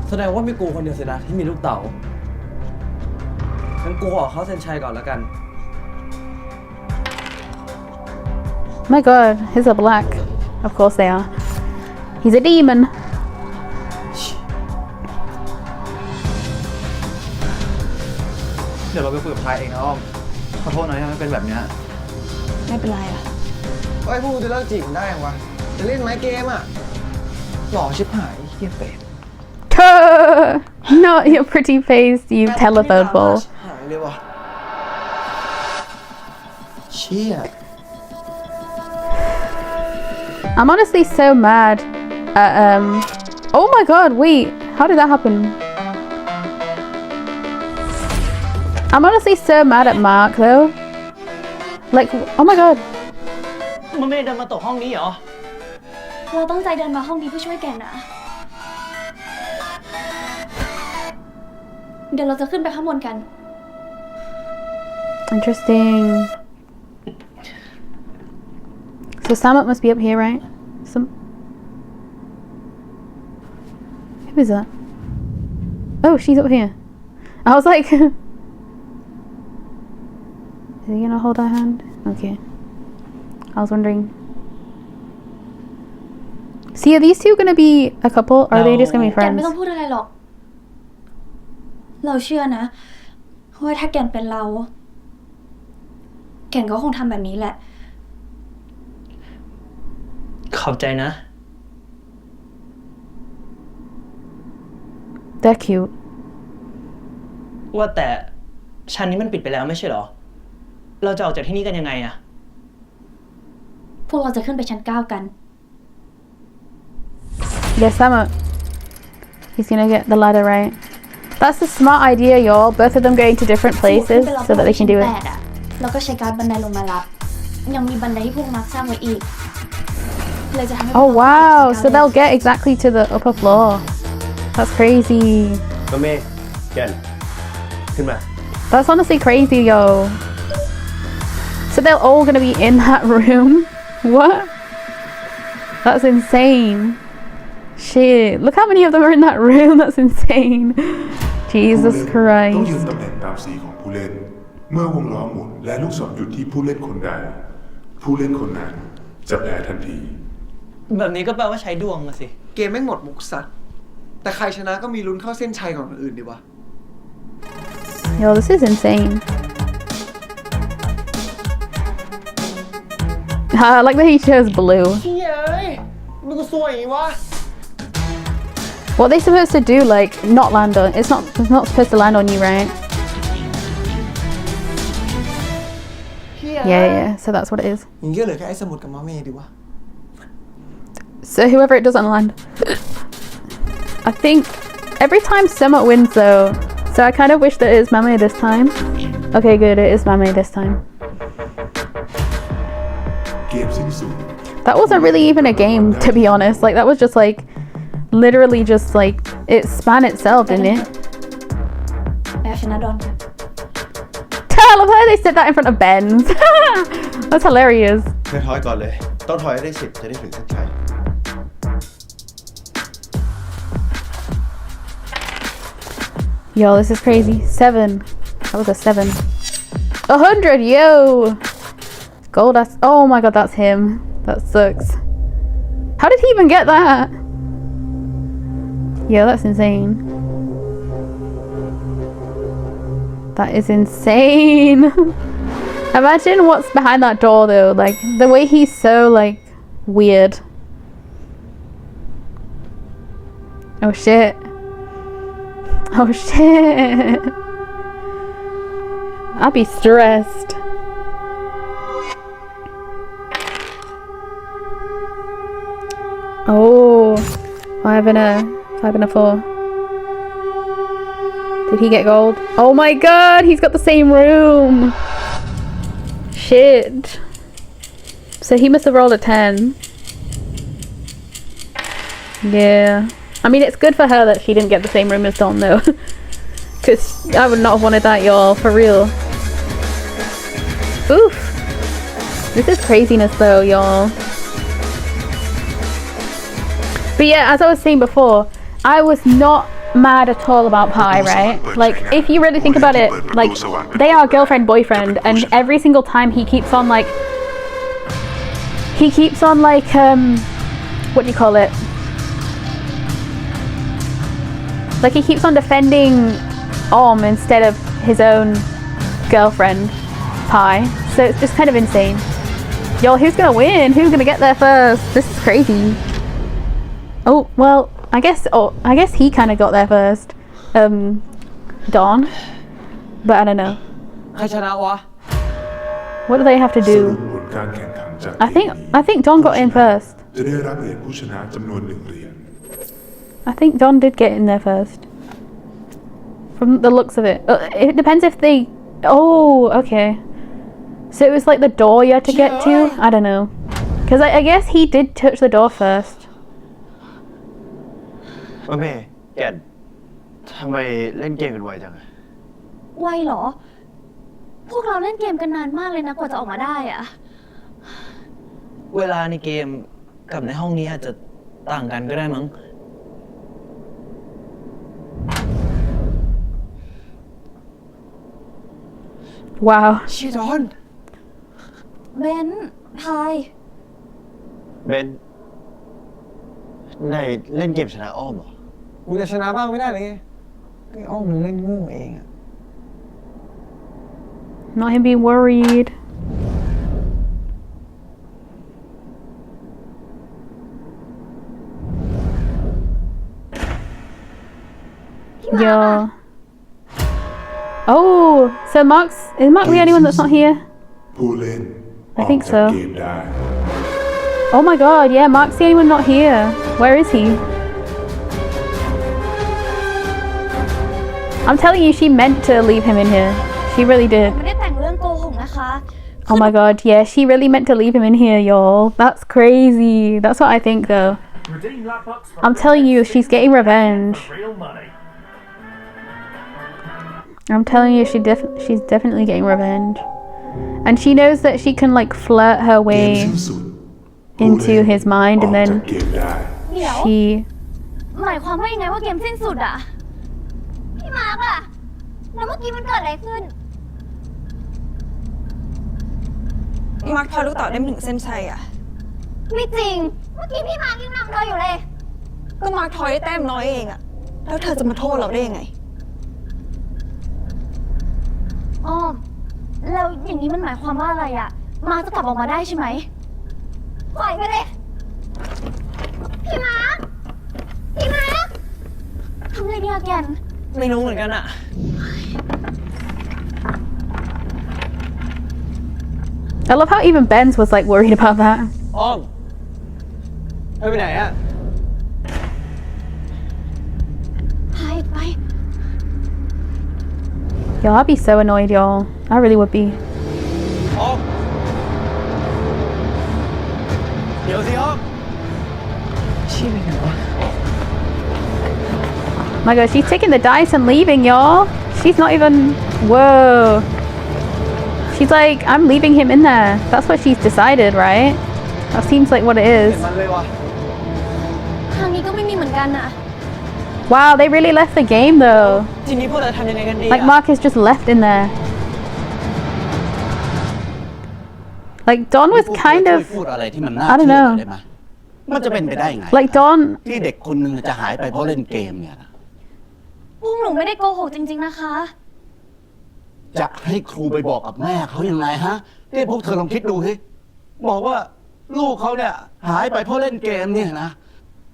แสดงว่ามีกูคนเดียวสินะที่มีลูกเต๋างั้นกูขอเขาเซ็นชัยก่อนแล้วกัน My god, his are black. Of course they are. He's a demon. เดี๋ยวเราไปคุยกับพายเองนะอ้อม ขอโทษนะที่มันเป็นแบบเนี้ย ไม่เป็นไรอะ ไอ้พวกมึงจะเลิกจีบกันได้ยังวะ จะเล่นไหมเกมอะหล่อชิบหายไอ้เหี้ยเปรต Tuh! Not your pretty face, you telephone ball. หายเลยว่ะเชี่ย I'm honestly so mad at, oh my god, wait, how did that happen? I'm honestly so mad at Mark though. Like, oh my god. มันไม่ได้เดินมาตกห้องนี้เหรอ เราตั้งใจเดินมาห้องนี้เพื่อช่วยแกนะ เดี๋ยวเราจะขึ้นไปข้างบนกัน Interesting. So Samet must be up here, right? Who is that? Oh, she's up here. I was like, is he gonna hold our hand? Okay. I was wondering. See, are these two gonna be a couple, or are they just gonna be แกน friends? ไม่ต้องพูดอะไรหรอก เราเชื่อนะว่าถ้าแกนเป็นเรา แกนก็คงทำแบบนี้แหละ ขอบใจนะ They're cute. ว่าแต่ชั้นนี้มันปิดไปแล้วไม่ใช่เหรอ เราจะออกจากที่นี่กันยังไงอะ พวกเราจะขึ้นไปชั้น 9 กัน Yes, Samet. He's gonna get the ladder right. That's a smart idea, y'all. Both of them going to different places so that they can do it. แล้วก็ใช้การบันไดลงมารับ ยังมีบันไดที่พวกมักสร้างไว้อีกเลยจะทำให้ Oh wow, so they'll get exactly to the upper floor. That's crazy. ก็เมย์แกนขึ้นมา That's honestly crazy, yo. So they're all gonna be in that room? What? That's insane. Shit, look how many of them are in that room. That's insane. Jesus ผู้เล่นต้อง Christ. ยืนตำแหน่งตามสีของผู้เล่น เมื่อวงล้อหมุนและลูกศรหยุดที่ผู้เล่นคนใด ผู้เล่นคนนั้นจะแพ้ทันที แบบนี้ก็แปลว่าใช้ดวงมาสิ เกมแม่งหมดมุกสัตว์แต่ใครชนะก็มีลุ้นเข้าเส้นชัยก่อนคนอื่นดีวะ Yo, this is insane. I like that he chose blue. เฮ้ยมึงก็สวยอย่างงี้วะ What are they supposed to do? Like, not land on? It's not supposed to land on you, right? Yeah. So that's what it is. อย่างเงี้ยเหลือแค่ไอ้สมุดกับมาเมย์ดีวะ So whoever it doesn't land. I think every time Summit wins though. So I kind of wish that it is Mame this time. Okay, good. It is Mame this time. เกมสิ้นสุด That wasn't really even a game, to be honest. Like, that was just like, literally just like, it span itself, didn't it? แอบชนะดอนค่ะ I love how they said that in front of Ben's. That's hilarious. เธอถอยก่อนเลย ต้องถอยให้ได้10จะได้ถึงเส้นชัย Yo, this is crazy. 7. That was a 7. 100, yo! Gold, that's, oh my god, that's him. That sucks. How did he even get that? Yo, that's insane. That is insane. Imagine what's behind that door though. Like, the way he's so, like, weird. Oh shit. Oh shit. I'd be stressed. Oh, 5 and a 4. Did he get gold? Oh my god, he's got the same room. Shit. So he must have rolled a 10. Yeah. I mean, it's good for her that she didn't get the same room as Dom though. Because I would not have wanted that, y'all, for real. Oof. This is craziness though, y'all. But yeah, as I was saying before, I was not mad at all about Pi, right? Like, if you really think about it, like, they are girlfriend, boyfriend, and every single time he keeps on, like, what do you call it? Like, he keeps on defending instead of his own girlfriend, Pi. So it's just kind of insane. Yo, who's gonna win? Who's gonna get there first? This is crazy. Oh, well, I guess he kind of got there first. Don. But I don't know. ใครชนะวะ What do they have to สรุ do? ปผลการแข่งขันจากเกมนี้ I think Don got in first. จะได้รับเหรียญผู้ชนะจำนวน1เหรียญ I think Don did get in there first. From the looks of it. It depends if they... Oh, okay. So it was like the door you had to get to? I don't know. Because I guess he did touch the door first. แม่แก่นทำไมเล่นเกมกันไวจัง ไวเหรอ พวกเราเล่นเกมกันนานมากเลยนะกว่าจะออกมาได้อะ เวลาในเกมกับในห้องนี้อาจจะต่างกันก็ได้มั้ง Wow. ชิดอน เบนพาย เบนนายเล่นเกมชนะอ้อมเหรอ กูจะชนะบ้างไม่ได้เลยไงไอ้อ้อมมึงเล่นโง่เองอะ Not him being worried. Yeah. Oh, so is Mark the only one that's not here? ผู้เล่น I think ออกจาก so. เกมได้ Oh my god, yeah, Mark's the only one not here. Where is he? I'm telling you, she meant to leave him in here. She really did. ไม่ได้แต่งเรื่องโกหกนะคะ Oh my god, yeah, she really meant to leave him in here, y'all. That's crazy. That's what I think, though. Redeem that box for I'm telling you, she's getting revenge. real money. I'm telling you, she's definitely getting revenge. And she knows that she can, like, flirt her เกม way สิ้นสุด into his mind, ออก and จาก then เกมได้ เดี๋ยว she... หมายความว่ายังไงว่าเกมสิ้นสุดอะพี่มาร์กอะแล้วเมื่อกี้มันเกิดอะไรขึ้น มาร์คทอยลูกเต๋าได้1เส้นชัยอะ ไม่จริง เมื่อกี้พี่มาร์กยังนำเธออยู่เลย ก็มาร์คทอยได้แต้มน้อยเองอะแล้วเธอจะมาโทษเราได้ยังไง อ้อมแล้วอย่างนี้มันหมายความว่าอะไรอะมาร์กจะกลับออกมาได้ใช่ไหมปล่อยไปเลย พี่มาร์กทำไงดีอะแกน ไม่รู้เหมือนกันอะ I love how even Benz was, like, worried about that. อ้อมไปไหนอะ ไป Yo, I'd be so annoyed, y'all. I really would be. อ้อมเดี๋ยวสิอ้อม ชี้ไปไหนวะ My god, she's taking the dice and leaving, y'all. She's not even... Whoa. She's like, I'm leaving him in there. That's what she's decided, right? That seems like what it เห็น is. มันเลยวะ ทางนี้ก็ไม่มีเหมือนกันอะ Wow, they really left the game, though. ทีนี้พวกเราทำยังไงกันดี Like, อะ Mark is just left in there. Like, Don was kind ช่วย of... พูดอะไรที่มันน่า I don't เชื่อ know. ได้ไหมมันจะเป็นไปได้ไง Like, Don... ที่เด็กคนหนึงจะหายไปเพราะเล่นเกมเนี่ยนะ พวกหนูไม่ได้โกหกจริงๆนะคะ จะให้ครูไปบอกกับแม่เขายังไงฮะนี่พวกเธอลองคิดดูสิบอกว่าลูกเขาเนี่ยหายไปเพราะเล่นเกมเนี่ยนะ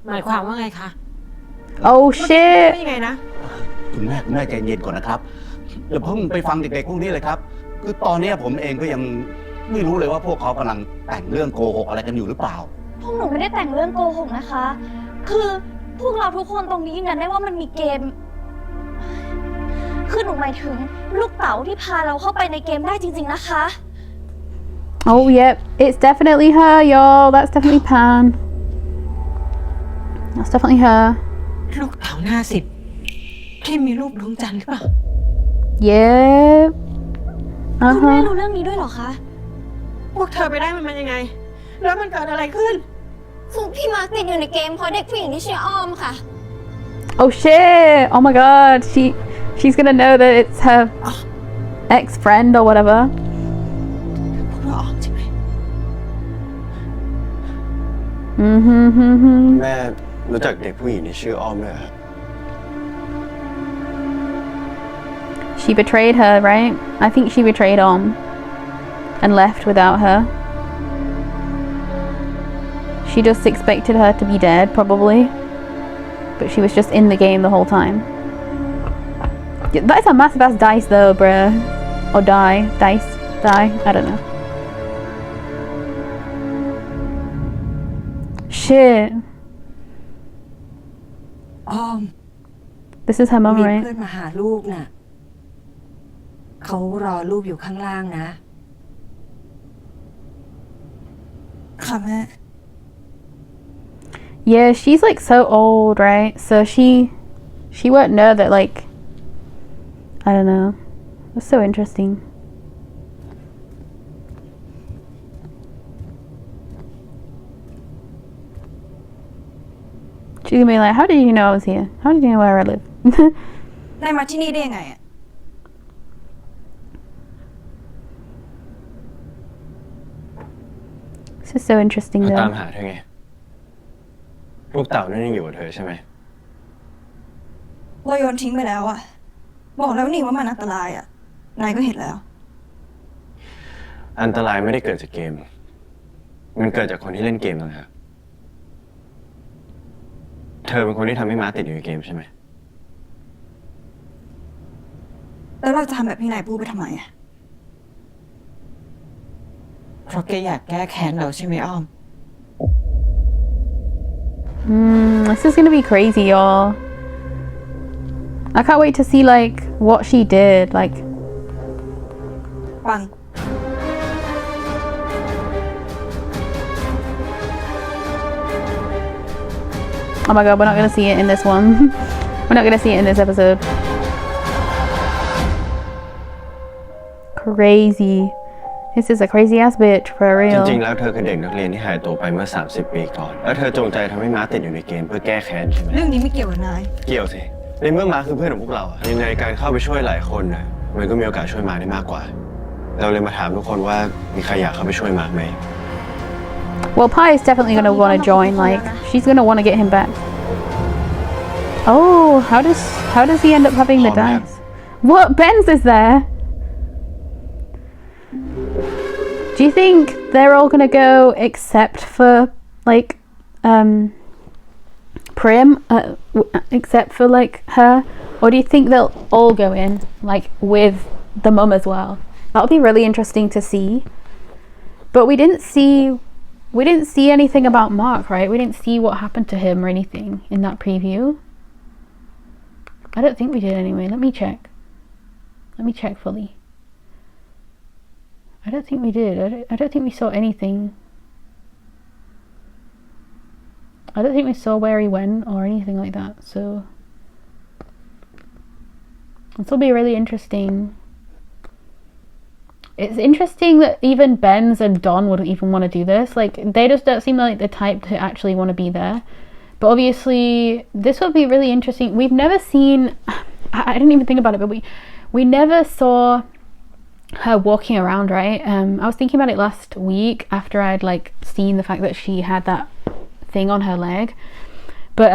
หมายความว่าไงคะ Oh, ว่า shit. ยังไงนะ คุณแม่ใจเย็นก่อนนะครับอย่าเพิ่งไปฟังเด็กๆพวกนี้เลยครับ คือตอนเนี้ยผมเองก็ยังไม่รู้เลยว่าพวกเขากำลังแต่งเรื่องโกหกอะไรกันอยู่หรือเปล่า พวกหนูไม่ได้แต่งเรื่องโกหกนะคะ คือพวกเราทุกคนตรงนี้ยืนยันได้ว่ามันมีเกม คือหนูหมายถึงลูกเต๋าที่พาเราเข้าไปในเกมได้จริงๆนะคะ Oh, yep. It's definitely her, y'all. That's definitely Pan. That's definitely her. ลูกเต๋าหน้าสิบที่มีรูปดวงจันทร์หรือเปล่า Yep. คุณแม่ Uh-huh. รู้เรื่องนี้ด้วยเหรอคะ พวกเธอไปได้มันยังไง แล้วมันเกิดอะไรขึ้น คือพี่มาร์คติดอยู่ในเกมเพราะเด็กผู้หญิงที่ชื่ออ้อมค่ะ Oh, shit. Oh, my God. She's gonna know that it's her ex-friend or whatever. พวกเราออกใช่ไหม Mm-hmm. แม่รู้จักเด็กผู้หญิงที่ชื่ออ้อมด้วยเหรอ She betrayed her, right? I think she betrayed Om and left without her. She just expected her to be dead, probably. but she was just in the game the whole time. That is a massive ass dice though, bruh. Or die. Dice. Die. I don't know. Shit. อ้อม This is her mom, มี right? เพื่อนมาหาลูกน่ะ เขารอลูกอยู่ข้างล่างนะ ค่ะแม่ Yeah, she's like so old, right? So she won't know that, like, I don't know. That's so interesting. She's gonna be like, how did you know I was here? How did you know where I live? นายมาที่นี่ได้ยังไงอะ This is so interesting เธอตาม though. หาเธอไง ลูกเต่านั่นยังอยู่กับเธอใช่ไหม เราโยนทิ้งไปแล้วอะบอกแล้วนี่ว่ามันอันตรายอะนายก็เห็นแล้ว อันตรายไม่ได้เกิดจากเกม มันเกิดจากคนที่เล่นเกมต่างหากเธอเป็นคนที่ทำให้ม้าติดอยู่ในเกมใช่ไหม แล้วเราจะทำแบบที่นายพูดไปทำไมอะ เพราะแกอยากแก้แค้นเราใช่ไหมอ้อม This is gonna be crazy, y'all. I can't wait to see like what she did. Like, ปัง oh my god, we're not gonna see it in this one. We're not gonna see it in this episode. Crazy. This is a crazy ass bitch for จ real. ริงๆ แล้วเธอคือเด็กนักเรียนที่หายตัวไปเมื่อ 30 ปีก่อน แล้วเธอจงใจทำให้ม้าติดอยู่ในเกมเพื่อแก้แค้นใช่ไหม เรื่องนี้ไม่เกี่ยวกับนาย เกี่ยวสิ ในเมื่อม้าคือเพื่อนของพวกเราอะยังไงการเข้าไปช่วยหลายคนน่ะมันก็มีโอกาสช่วยม้าได้มากกว่า เราเลยมาถามทุกคนว่ามีใครอยากเข้าไปช่วยม้าไหม Well, Pi is definitely gonna want to join. Like, she's gonna want to get him back. Oh, how does he end up having the dice? What? Ben's is there? Do you think they're all gonna go except for like Prim, except for like her, or do you think they'll all go in like with the mum as well? That'll be really interesting to see. But we didn't see anything about Mark, right? We didn't see what happened to him or anything in that preview. I don't think we did anyway. Let me check. Let me check fully. I don't think we did. I don't think we saw anything. I don't think we saw where he went or anything like that. So this will be really interesting. It's interesting that even Benz and Don would even want to do this. Like, they just don't seem like the type to actually want to be there. But obviously, this would be really interesting. We've never seen... I didn't even think about it, but we never saw her walking around, right? I was thinking about it last week after I'd, like, seen the fact that she had that thing on her leg. But,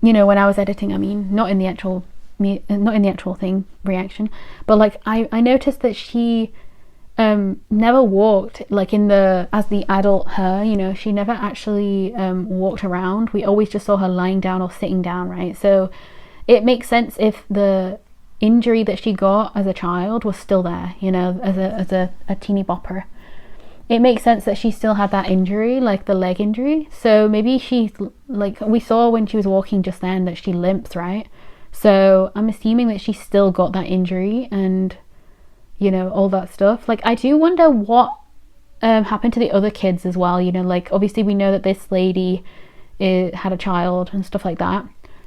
you know, when I was editing, I mean, not in the actual thing reaction, but like I noticed that she never walked like as the adult her, you know, she never actually walked around. We always just saw her lying down or sitting down, right? So it makes sense if the injury that she got as a child was still there, you know, as a teeny bopper. It makes sense that she still had that injury, like the leg injury. So maybe she, like we saw when she was walking just then, that she limps, right? So I'm assuming that she still got that injury and, you know, all that stuff. Like, I do wonder what happened to the other kids as well, you know, like obviously we know that this lady had a child and stuff like that.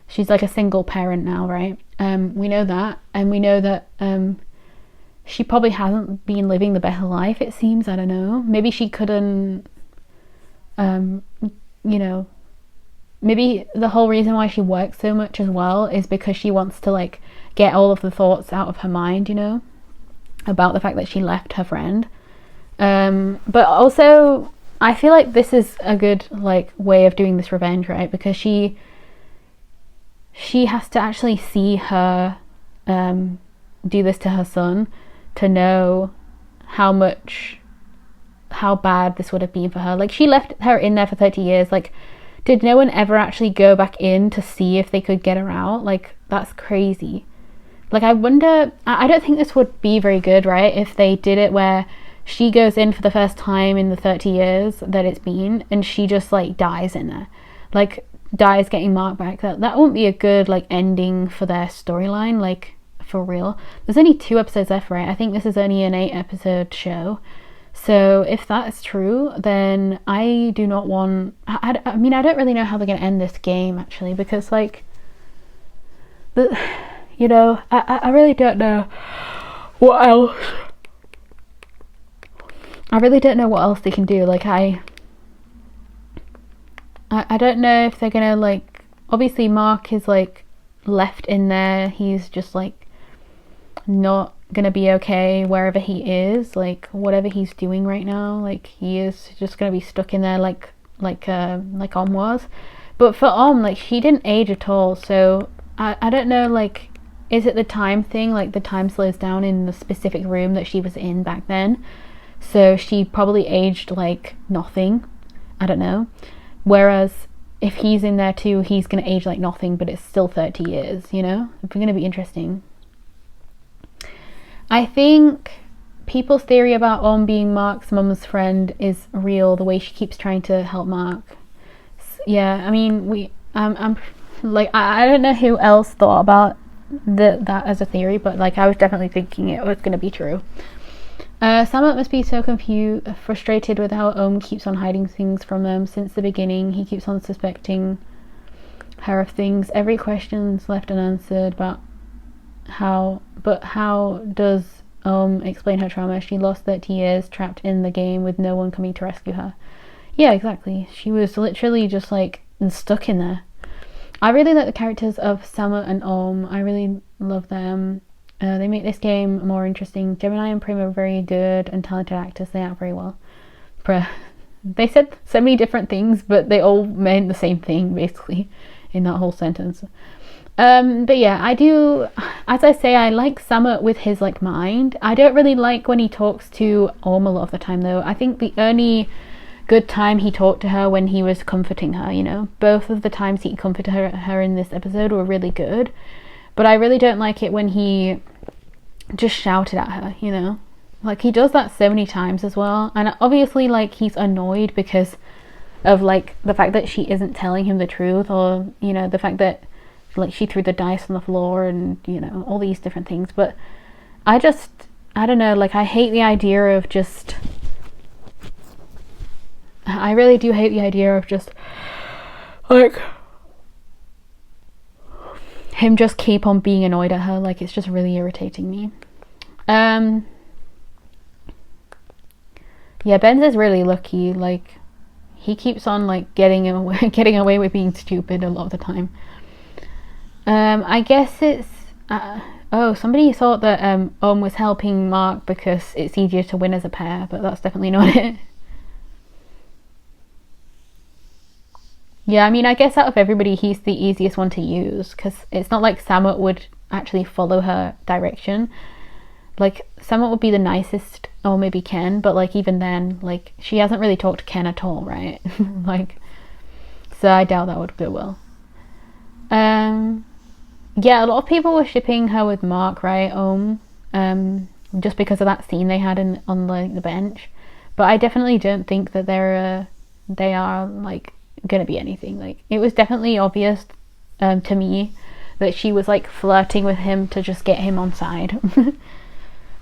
She's like a single parent now, right? We know that, and we know that she probably hasn't been living the best life, it seems. I don't know, maybe she couldn't you know, maybe the whole reason why she works so much as well is because she wants to like get all of the thoughts out of her mind, you know, about the fact that she left her friend. But also I feel like this is a good like way of doing this revenge, right? Because she has to actually see her do this to her son to know how bad this would have been for her. Like, she left her in there for 30 years. Like, did no one ever actually go back in to see if they could get her out? Like, that's crazy. Like, I wonder, I don't think this would be very good, right? If they did it where she goes in for the first time in the 30 years that it's been, and she just, like, dies in there. Like, dies getting Mark back. That won't be a good, like, ending for their storyline, like, for real. There's only 2 episodes left, right? I think this is only an 8-episode show. So if that's true, then I do not want... I mean, I don't really know how they're going to end this game, actually, because, like... you know, I really don't know what else. I really don't know what else they can do. Like, I don't know if they're gonna, like... Obviously, Mark is, like, left in there. He's just, like, not gonna be okay wherever he is. Like, whatever he's doing right now. Like, he is just gonna be stuck in there like Om was. But for Om, like, she didn't age at all. So, I don't know, like... Is it the time thing? Like, the time slows down in the specific room that she was in back then. So she probably aged like nothing. I don't know. Whereas if he's in there too, he's going to age like nothing, but it's still 30 years, you know? It's going to be interesting. I think people's theory about Om being Mark's mum's friend is real, the way she keeps trying to help Mark. Yeah, I mean, I'm like, I don't know who else thought about that as a theory, but like I was definitely thinking it was going to be true. Samut must be so frustrated with how Om keeps on hiding things from them since the beginning. He keeps on suspecting her of things. Every question's left unanswered about how does Om explain her trauma? She lost 30 years trapped in the game with no one coming to rescue her. Yeah, exactly. She was literally just like stuck in there. I really like the characters of Samut and Om. I really love them. They make this game more interesting. Gemini and Prim are very good and talented actors. They act very well. They said so many different things, but they all meant the same thing, basically, in that whole sentence. But yeah, I do, as I say, I like Samut with his, like, mind. I don't really like when he talks to Om a lot of the time, though. I think the only good time he talked to her when he was comforting her, you know. Both of the times he comforted her in this episode were really good. But I really don't like it when he just shouted at her, you know. Like, he does that so many times as well. And obviously, like, he's annoyed because of, like, the fact that she isn't telling him the truth, or, you know, the fact that, like, she threw the dice on the floor and, you know, all these different things. But I don't know, like, I hate the idea of just... I really do hate the idea of just, like... him just keep on being annoyed at her. Like, it's just really irritating me. Yeah, Ben's is really lucky. Like, he keeps on, like, getting away with being stupid a lot of the time. I guess it's somebody thought that Om was helping Mark because it's easier to win as a pair, but that's definitely not it. Yeah, I mean, I guess out of everybody, he's the easiest one to use, because it's not like Samut would actually follow her direction. Like, Samut would be the nicest, or maybe Ken, but, like, even then, like, she hasn't really talked to Ken at all, right? Like, so I doubt that would go well. Yeah, a lot of people were shipping her with Mark, right? Just because of that scene they had on the bench. But I definitely don't think that they are, like, gonna be anything. Like, it was definitely obvious to me that she was, like, flirting with him to just get him on side.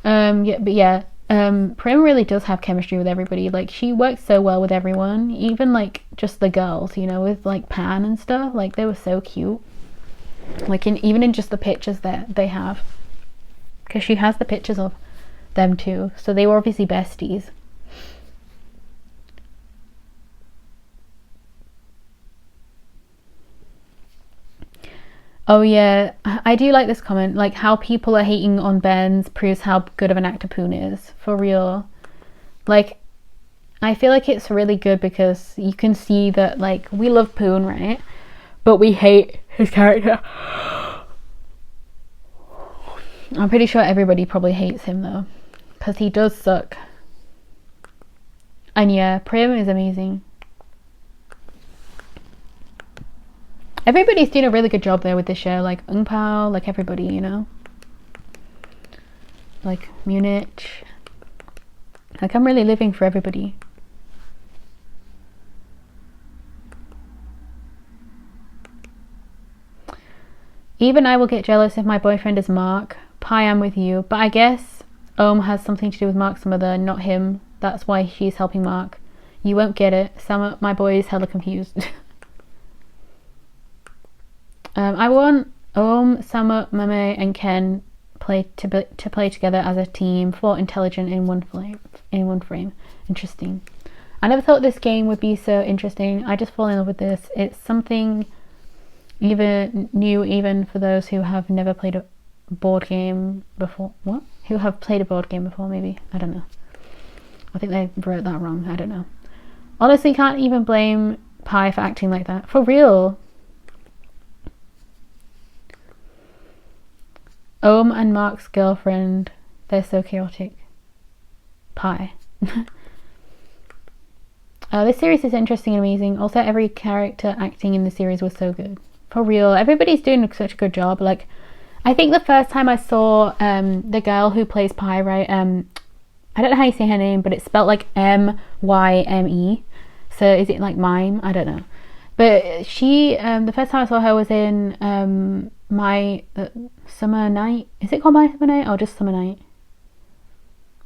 Prim really does have chemistry with everybody. Like, she works so well with everyone, even, like, just the girls, you know, with, like, Pan and stuff. Like, they were so cute, like, even in just the pictures that they have, because she has the pictures of them too, so they were obviously besties. Oh yeah, I do like this comment, like, how people are hating on Benz proves how good of an actor Poon is, for real. Like, I feel like it's really good because you can see that, like, we love Poon, right? But we hate his character. I'm pretty sure everybody probably hates him though, because he does suck. And yeah, Prim is amazing. Everybody's doing a really good job there with this show, like Ung Pao, like everybody, you know, like Munich. Like I'm really living for everybody. Even I will get jealous if my boyfriend is Mark. Pi, I'm with you, but I guess has something to do with Mark's mother, not him. That's why she's helping Mark. You won't get it. Some of my boy is hella confused. I want Sama, Mame, and Ken play together as a team. Fought intelligent in one frame. Interesting. I never thought this game would be so interesting. I just fall in love with this. It's something even new, even for those who have never played a board game before. What? Who have played a board game before? Maybe, I don't know. I think they wrote that wrong. I don't know. Honestly, can't even blame Pi for acting like that. For real. And Mark's girlfriend, they're so chaotic. Pi. This series is interesting and amazing. Also, every character acting in the series was so good. For real, everybody's doing such a good job. Like, I think the first time I saw the girl who plays Pi, right? I don't know how you say her name, but it's spelled like M-Y-M-E. So is it like mime? I don't know. But she, the first time I saw her was in My Summer Night. Is it called My Summer Night or just Summer Night?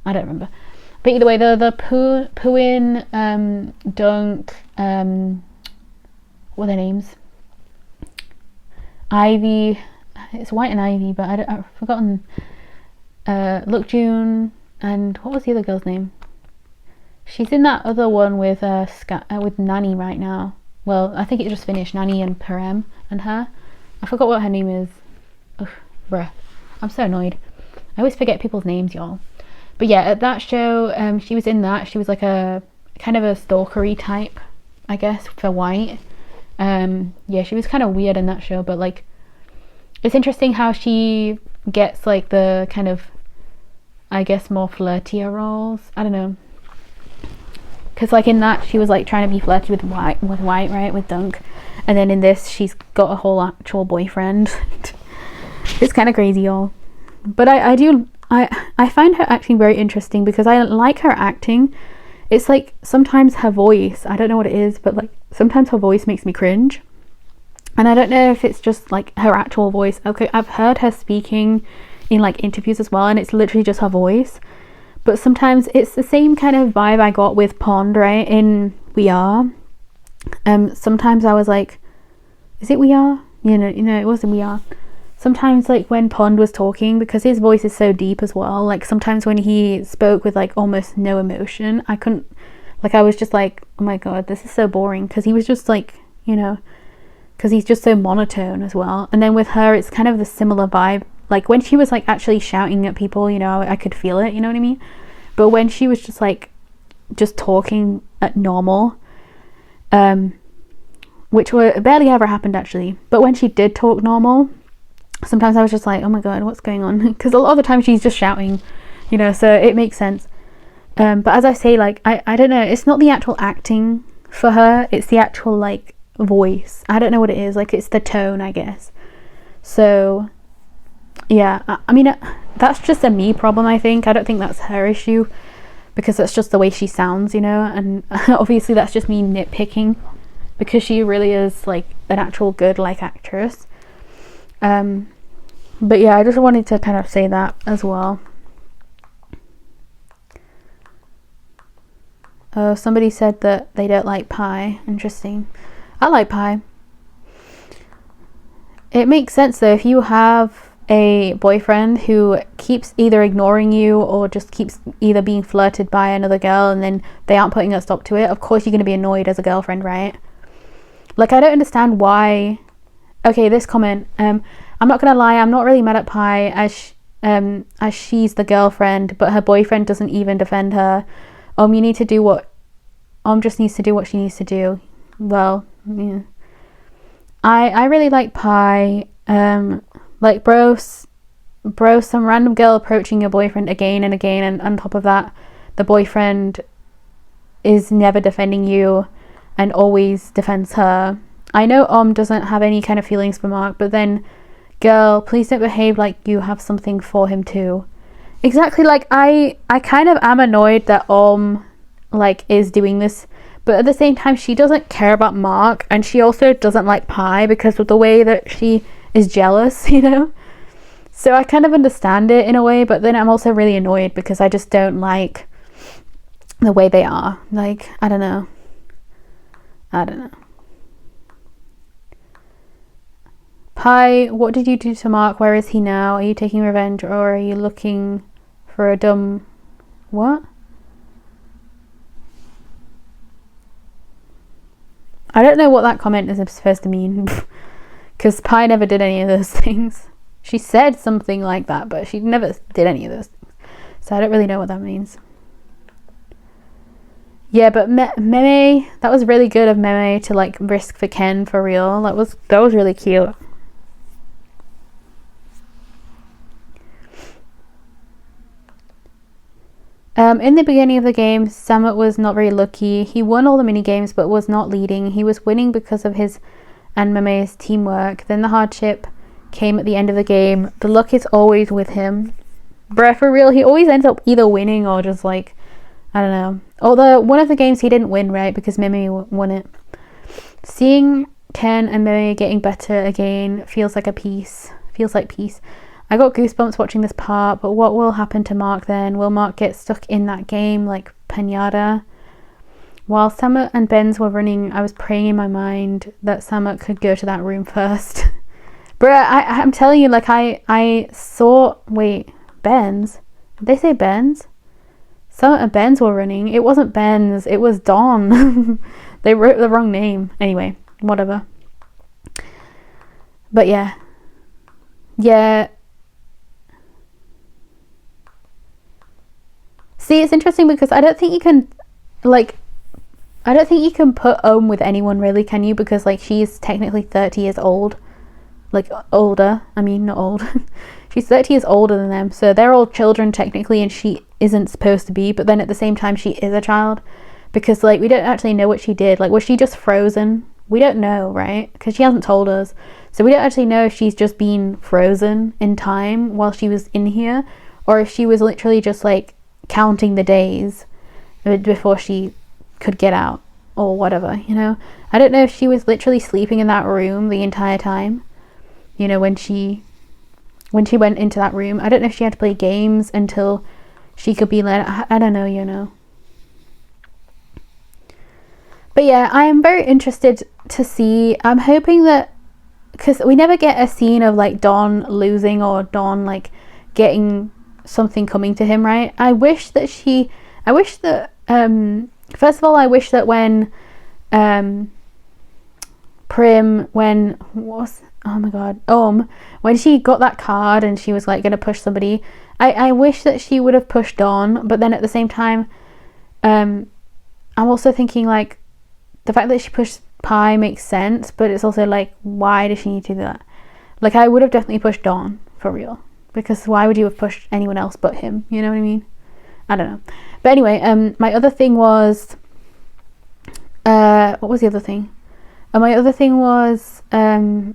I don't remember. But either way, the Puin, Dunk, what are their names? Ivy. It's White and Ivy, but I've forgotten. Look June, and what was the other girl's name? She's in that other one with Nani right now. Well, I think it just finished. Nani and Parem and her. I forgot what her name is. Ugh, bruh. I'm so annoyed. I always forget people's names, y'all. But yeah, at that show, she was in that. She was like a kind of a stalkery type, I guess, for White. Yeah, she was kind of weird in that show, but like, it's interesting how she gets like the kind of, I guess, more flirtier roles. I don't know. Because like in that, she was like trying to be flirty with White, right, with Dunk. And then in this, she's got a whole actual boyfriend. It's kind of crazy, y'all. But I find her acting very interesting because I like her acting. It's like sometimes her voice, I don't know what it is, but like sometimes her voice makes me cringe. And I don't know if it's just like her actual voice. Okay, I've heard her speaking in like interviews as well, and it's literally just her voice. But sometimes it's the same kind of vibe I got with Pond, right, in We Are. Sometimes I was like, is it We Are? You know, it wasn't We Are. Sometimes like when Pond was talking, because his voice is so deep as well, like sometimes when he spoke with like almost no emotion, I couldn't, like I was just like, oh my god, this is so boring, because he was just like, you know, because he's just so monotone as well. And then with her, it's kind of the similar vibe. Like when she was like actually shouting at people, you know, I could feel it, you know what I mean? But when she was just like, just talking at normal, which barely ever happened actually, but when she did talk normal, sometimes I was just like, oh my god, what's going on? Because a lot of the time she's just shouting, you know, so it makes sense. But as I say, like, I don't know, it's not the actual acting for her, it's the actual like voice. I don't know what it is, like it's the tone, I guess. So yeah, I mean, that's just a me problem, I think. I don't think that's her issue, because that's just the way she sounds, you know, and obviously that's just me nitpicking, because she really is like an actual good like actress. But yeah, I just wanted to kind of say that as well. Oh, somebody said that they don't like Pi. Interesting. I like Pi. It makes sense though, if you have a boyfriend who keeps either ignoring you or just keeps either being flirted by another girl and then they aren't putting a stop to it, of course you're going to be annoyed as a girlfriend, right? Like, I don't understand why. Okay, this comment, I'm not gonna lie, I'm not really mad at Pi as she's the girlfriend, but her boyfriend doesn't even defend her. You need to do what just needs to do what she needs to do. Well, yeah. I really like Pi. Like, bro, some random girl approaching your boyfriend again and again, and on top of that, the boyfriend is never defending you and always defends her. I know doesn't have any kind of feelings for Mark, but then, girl, please don't behave like you have something for him too. Exactly, like, I kind of am annoyed that like, is doing this, but at the same time, she doesn't care about Mark, and she also doesn't like Pi because of the way that she is jealous, you know? So I kind of understand it in a way, but then I'm also really annoyed because I just don't like the way they are. Like, I don't know. Pi, what did you do to Mark? Where is he now? Are you taking revenge, or are you looking for a dumb... What? I don't know what that comment is supposed to mean. Because Pi never did any of those things. She said something like that, but she never did any of those things. So I don't really know what that means. Yeah, but Meme, that was really good of Meme to like risk for Ken for real. That was really cute. In the beginning of the game, Samet was not very lucky. He won all the mini games but was not leading. He was winning because of his and Meme's teamwork. Then the hardship came at the end of the game. The luck is always with him. Bruh, for real, he always ends up either winning or just like, I don't know. Although one of the games he didn't win, right? Because Meme won it. Seeing Ken and Meme getting better again feels like peace. I got goosebumps watching this part, but what will happen to Mark then? Will Mark get stuck in that game like Pinata? While Samet and Benz were running, I was praying in my mind that Samet could go to that room first. Bruh, I'm telling you, like, I saw... Wait, Benz? Did they say Benz? Samet and Benz were running. It wasn't Benz, it was Don. They wrote the wrong name. Anyway, whatever. But yeah. Yeah. See, it's interesting because I don't think you can, like... I don't think you can put with anyone, really, can you? Because, like, she's technically 30 years old. Like, older. I mean, not old. She's 30 years older than them. So they're all children, technically, and she isn't supposed to be. But then at the same time, she is a child. Because, like, we don't actually know what she did. Like, was she just frozen? We don't know, right? Because she hasn't told us. So we don't actually know if she's just been frozen in time while she was in here. Or if she was literally just, like, counting the days before she could get out or whatever, you know. I don't know if she was literally sleeping in that room the entire time, you know, when she went into that room. I don't know if she had to play games until she could be let. I don't know, you know. But yeah, I am very interested to see. I'm hoping that, because we never get a scene of like Don losing or Don like getting something coming to him, right? I wish that first of all, I wish that when when she got that card and she was like going to push somebody, I wish that she would have pushed Dawn. But then at the same time, I'm also thinking like the fact that she pushed Pi makes sense, but it's also like, why does she need to do that? Like, I would have definitely pushed Dawn for real, because why would you have pushed anyone else but him? You know what I mean? I don't know. But anyway, my other thing was, what was the other thing? My other thing was, there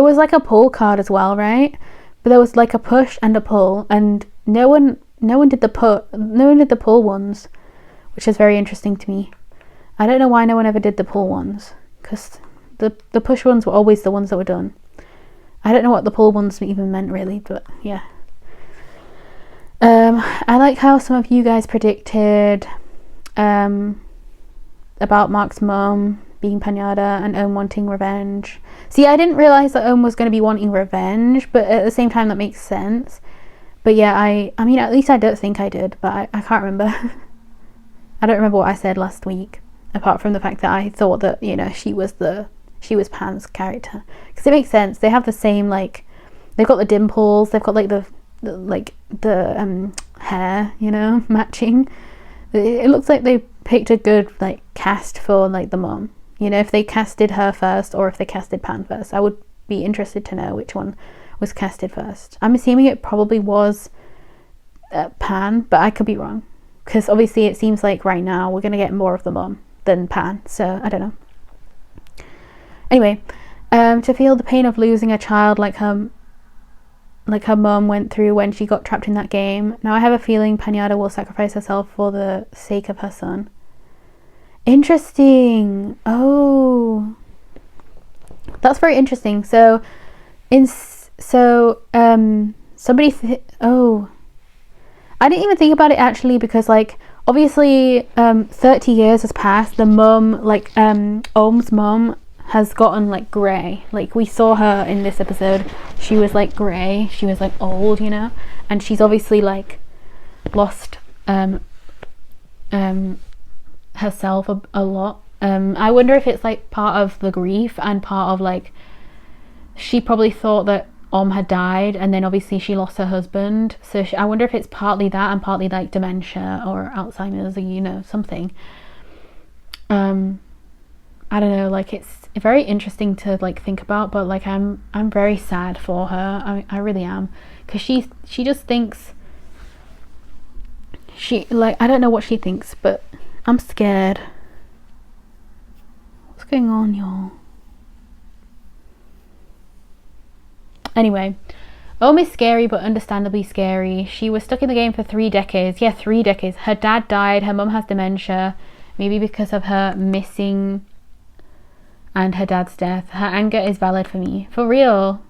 was like a pull card as well, right? But there was like a push and a pull, and no one did the pull ones, which is very interesting to me. I don't know why no one ever did the pull ones, because the push ones were always the ones that were done. I don't know what the pull ones even meant really, but yeah. I like how some of you guys predicted about Mark's mum being Pinata and Ohm wanting revenge. See, I didn't realise that Ohm was going to be wanting revenge, but at the same time that makes sense. But yeah, I mean, at least I don't think I did, but I can't remember. I don't remember what I said last week, apart from the fact that I thought that, you know, she was Pan's character. Because it makes sense. They have the same, like, they've got the dimples, they've got like the hair, you know, matching. It looks like they picked a good like cast for like the mom, you know. If they casted her first or if they casted Pan first, I would be interested to know which one was casted first. I'm assuming it probably was Pan, but I could be wrong, because obviously it seems like right now we're gonna get more of the mom than Pan, so I don't know. Anyway, to feel the pain of losing a child like her mum went through when she got trapped in that game. Now I have a feeling Pinata will sacrifice herself for the sake of her son. Interesting. Oh, that's very interesting. So, I didn't even think about it actually, because like obviously 30 years has passed. The mum, like Ohm's mum, has gotten like grey. Like we saw her in this episode, she was like grey, she was like old, you know, and she's obviously like lost herself a lot. I wonder if it's like part of the grief and part of like she probably thought that had died, and then obviously she lost her husband, so I wonder if it's partly that and partly like dementia or Alzheimer's, or you know, something. I don't know, like it's very interesting to like think about, but like I'm very sad for her. I really am, because she just thinks I don't know what she thinks, but I'm scared. What's going on, y'all? Anyway, Ohm is scary, but understandably scary. She was stuck in the game for 3 decades. Yeah, 3 decades. Her dad died, her mum has dementia, maybe because of her missing and her dad's death. Her anger is valid for me. For real.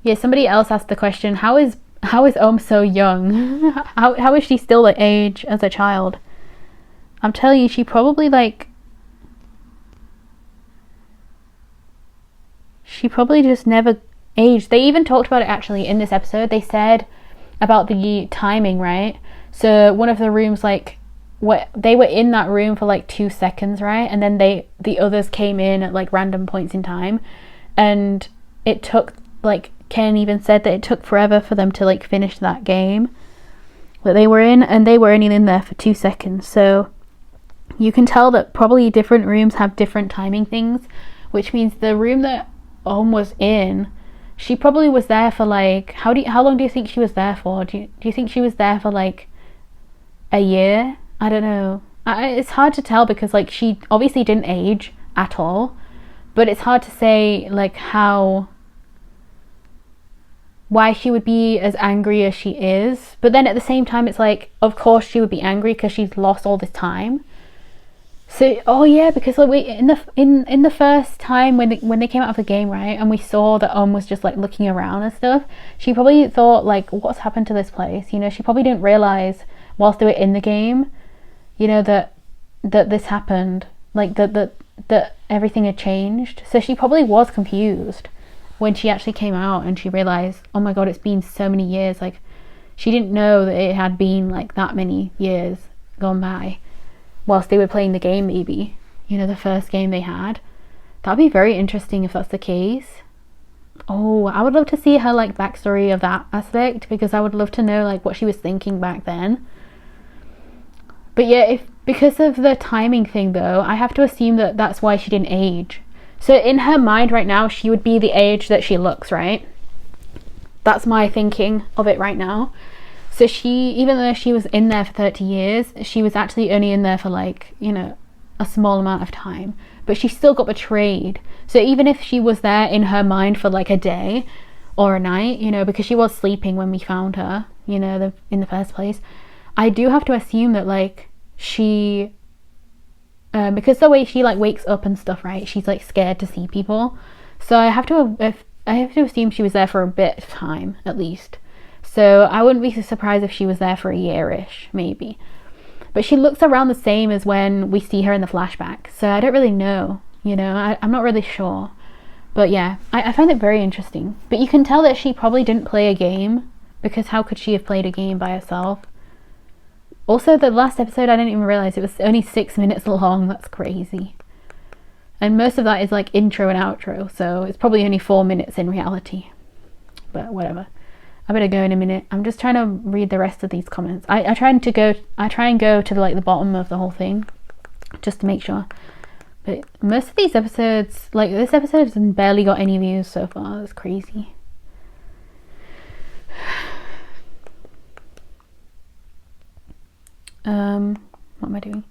Yeah, somebody else asked the question, how is Ohm so young? how is she still the age as a child? I'm telling you, she probably just never aged. They even talked about it actually in this episode. They said about the timing, right? So one of the rooms, like they were in that room for like 2 seconds, right? And then the others came in at like random points in time, and it took, like Ken even said that it took forever for them to like finish that game that they were in, and they were only in there for 2 seconds. So you can tell that probably different rooms have different timing things, which means the room that Ohm was in, she probably was there for like, how long do you think she was there for? Do you think she was there for like a year? I don't know. It's hard to tell, because like she obviously didn't age at all, but it's hard to say like why she would be as angry as she is. But then at the same time, it's like, of course she would be angry because she's lost all this time. So, oh yeah, because like in the first time when they came out of the game, right, and we saw that was just like looking around and stuff, she probably thought like, what's happened to this place? You know, she probably didn't realize whilst they were in the game, you know, that this happened, like that everything had changed. So she probably was confused when she actually came out and she realized, oh my god, it's been so many years. Like she didn't know that it had been like that many years gone by whilst they were playing the game, maybe, you know, the first game they had. That'd be very interesting if that's the case. Oh, I would love to see her like backstory of that aspect, because I would love to know like what she was thinking back then. But yeah, because of the timing thing though, I have to assume that that's why she didn't age. So in her mind right now, she would be the age that she looks, right? That's my thinking of it right now. So she, even though she was in there for 30 years, she was actually only in there for like, you know, a small amount of time. But she still got betrayed. So even if she was there in her mind for like a day or a night, you know, because she was sleeping when we found her, you know, in the first place, I do have to assume that like she, because the way she like wakes up and stuff, right, she's like scared to see people. So I have to assume she was there for a bit of time at least. So I wouldn't be surprised if she was there for a year-ish, maybe. But she looks around the same as when we see her in the flashback. So I don't really know, you know, I'm not really sure. But yeah, I find it very interesting. But you can tell that she probably didn't play a game, because how could she have played a game by herself? Also, the last episode, I didn't even realize it was only 6 minutes long. That's crazy. And most of that is like intro and outro, so it's probably only 4 minutes in reality. But whatever. I better go in a minute. I'm just trying to read the rest of these comments. I try and go to like the bottom of the whole thing, just to make sure. But most of these episodes, like this episode has barely got any views so far. That's crazy. What am I doing?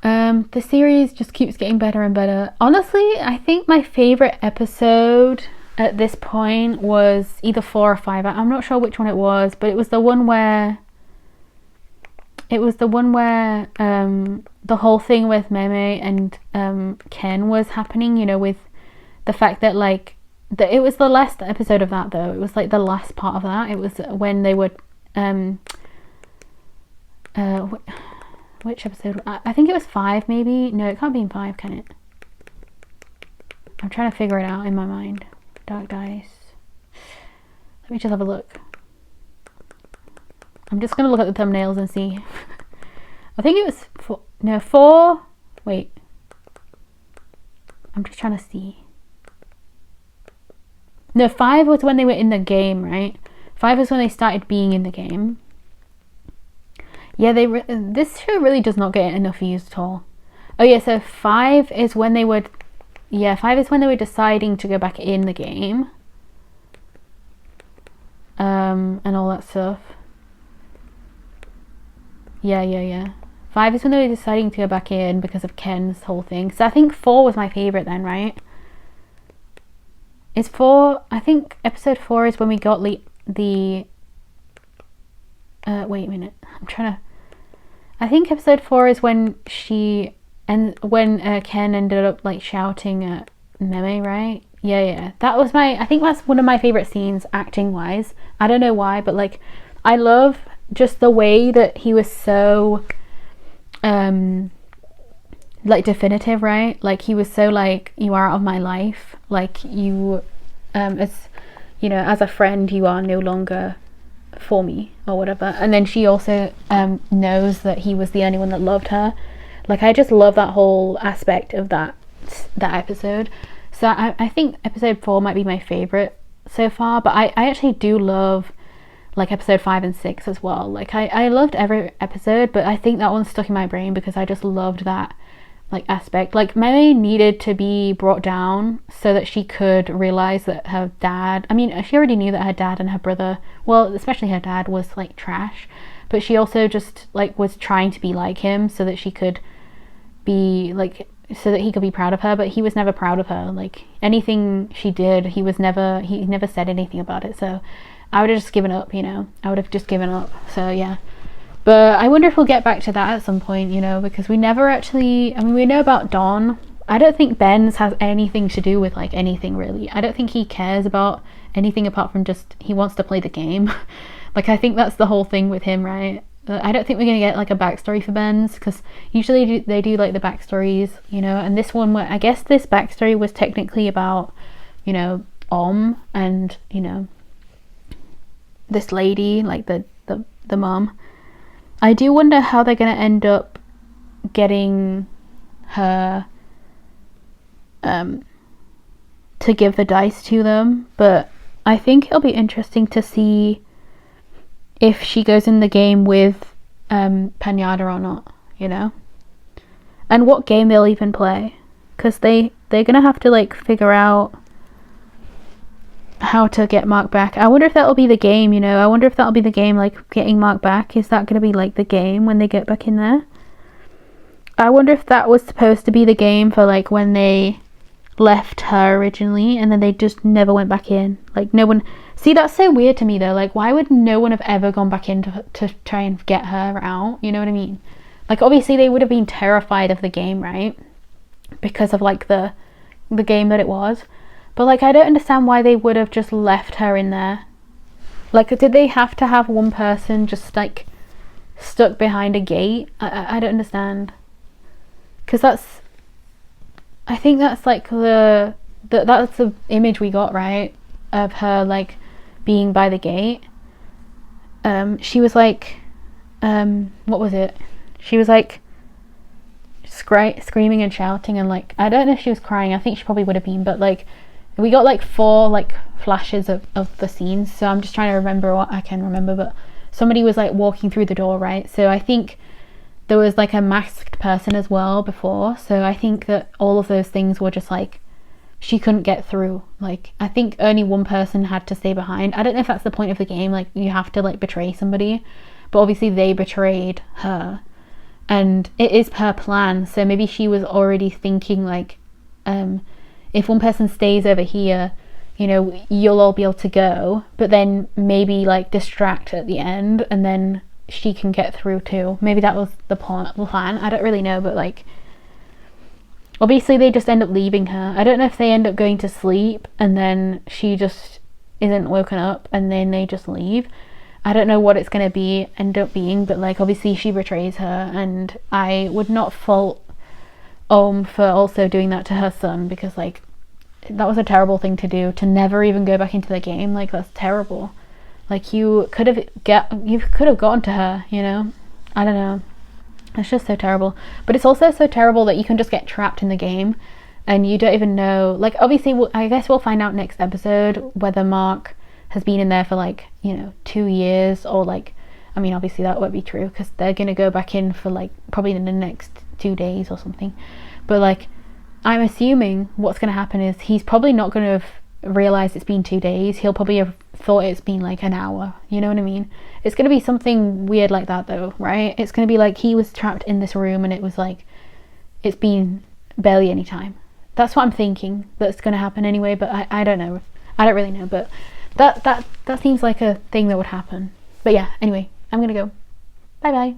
The series just keeps getting better and better. Honestly, I think my favorite episode at this point was either 4 or 5. I'm not sure which one it was, but it was the one where the whole thing with Meme and Ken was happening, you know, with the fact that like it was the last episode of that though. It was like the last part of that. It was when they were which episode? I think it was 5 maybe. No, it can't be in 5, can it? I'm trying to figure it out in my mind. Dark Dice. Let me just have a look. I'm just gonna look at the thumbnails and see. I think it was 4. Wait. I'm just trying to see. No, 5 was when they were in the game, right? 5 was when they started being in the game. Yeah, this show really does not get enough views at all. Oh yeah, so 5 is when they were... Yeah, 5 is when they were deciding to go back in the game. And all that stuff. Yeah. 5 is when they were deciding to go back in because of Ken's whole thing. So I think 4 was my favourite then, right? Is 4... I think episode 4 is when we got the wait a minute. I'm trying to... I think episode 4 is when Ken ended up like shouting at Meme, right? Yeah. That was I think that's one of my favourite scenes acting wise. I don't know why, but like I love just the way that he was so like definitive, right? Like he was so like, you are out of my life. Like you as you know, as a friend you are no longer for me or whatever. And then she also knows that he was the only one that loved her. Like I just love that whole aspect of that episode. So I think episode 4 might be my favorite so far, but I actually do love like episode 5 and 6 as well. Like I loved every episode, but I think that one stuck in my brain because I just loved that like aspect. Like Meme needed to be brought down so that she could realize that her dad, I mean she already knew that her dad and her brother, well especially her dad, was like trash, but she also just like was trying to be like him so that she could be like, so that he could be proud of her. But he was never proud of her. Like anything she did, he never said anything about it. So I would have just given up, you know. I would have just given up. So yeah. But I wonder if we'll get back to that at some point, you know, because we never actually... I mean, we know about Don. I don't think Ben's has anything to do with, like, anything, really. I don't think he cares about anything apart from just he wants to play the game. Like, I think that's the whole thing with him, right? I don't think we're going to get, like, a backstory for Ben's, because usually they do, like, the backstories, you know, and this one, I guess this backstory was technically about, you know, and, you know, this lady, like, the mom. I do wonder how they're going to end up getting her to give the dice to them, but I think it'll be interesting to see if she goes in the game with Pinata or not, you know, and what game they'll even play, because they're going to have to like figure out how to get Mark back. I wonder if that'll be the game, you know. I wonder if that'll be the game, like getting Mark back. Is that going to be like the game when they get back in there? I wonder if that was supposed to be the game for like when they left her originally and then they just never went back in. Like no one... See, that's so weird to me though. Like why would no one have ever gone back in to try and get her out? You know what I mean? Like obviously they would have been terrified of the game, right? Because of like the game that it was. But like I don't understand why they would have just left her in there. Like did they have to have one person just like stuck behind a gate? I don't understand. Because that's... I think that's like that's the image we got, right? Of her like being by the gate. She was like what was it? She was like screaming and shouting and like, I don't know if she was crying. I think she probably would have been, but like we got like 4 like flashes of the scenes, so I'm just trying to remember what I can remember. But somebody was like walking through the door, right? So I think there was like a masked person as well before, so I think that all of those things were just like she couldn't get through. Like I think only one person had to stay behind. I don't know if that's the point of the game, like you have to like betray somebody, but obviously they betrayed her and it is her plan. So maybe she was already thinking like, if one person stays over here, you know, you'll all be able to go, but then maybe like distract at the end, and then she can get through too. Maybe that was the plan. I don't really know, but like, obviously they just end up leaving her. I don't know if they end up going to sleep and then she just isn't woken up and then they just leave. I don't know what it's going to end up being, but like obviously she betrays her, and I would not fault for also doing that to her son, because like that was a terrible thing to do, to never even go back into the game. Like that's terrible. Like you could have gotten to her, you know. I don't know, it's just so terrible. But it's also so terrible that you can just get trapped in the game and you don't even know, like obviously I guess we'll find out next episode whether Mark has been in there for like, you know, 2 years, or like, I mean obviously that won't be true because they're gonna go back in for like probably in the next 2 days or something. But like, I'm assuming what's gonna happen is he's probably not gonna have realized it's been 2 days. He'll probably have thought it's been like an hour, you know what I mean? It's gonna be something weird like that though, right? It's gonna be like he was trapped in this room and it was like it's been barely any time. That's what I'm thinking that's gonna happen anyway, but I don't know. I don't really know, but that seems like a thing that would happen. But yeah, anyway, I'm gonna go. Bye bye.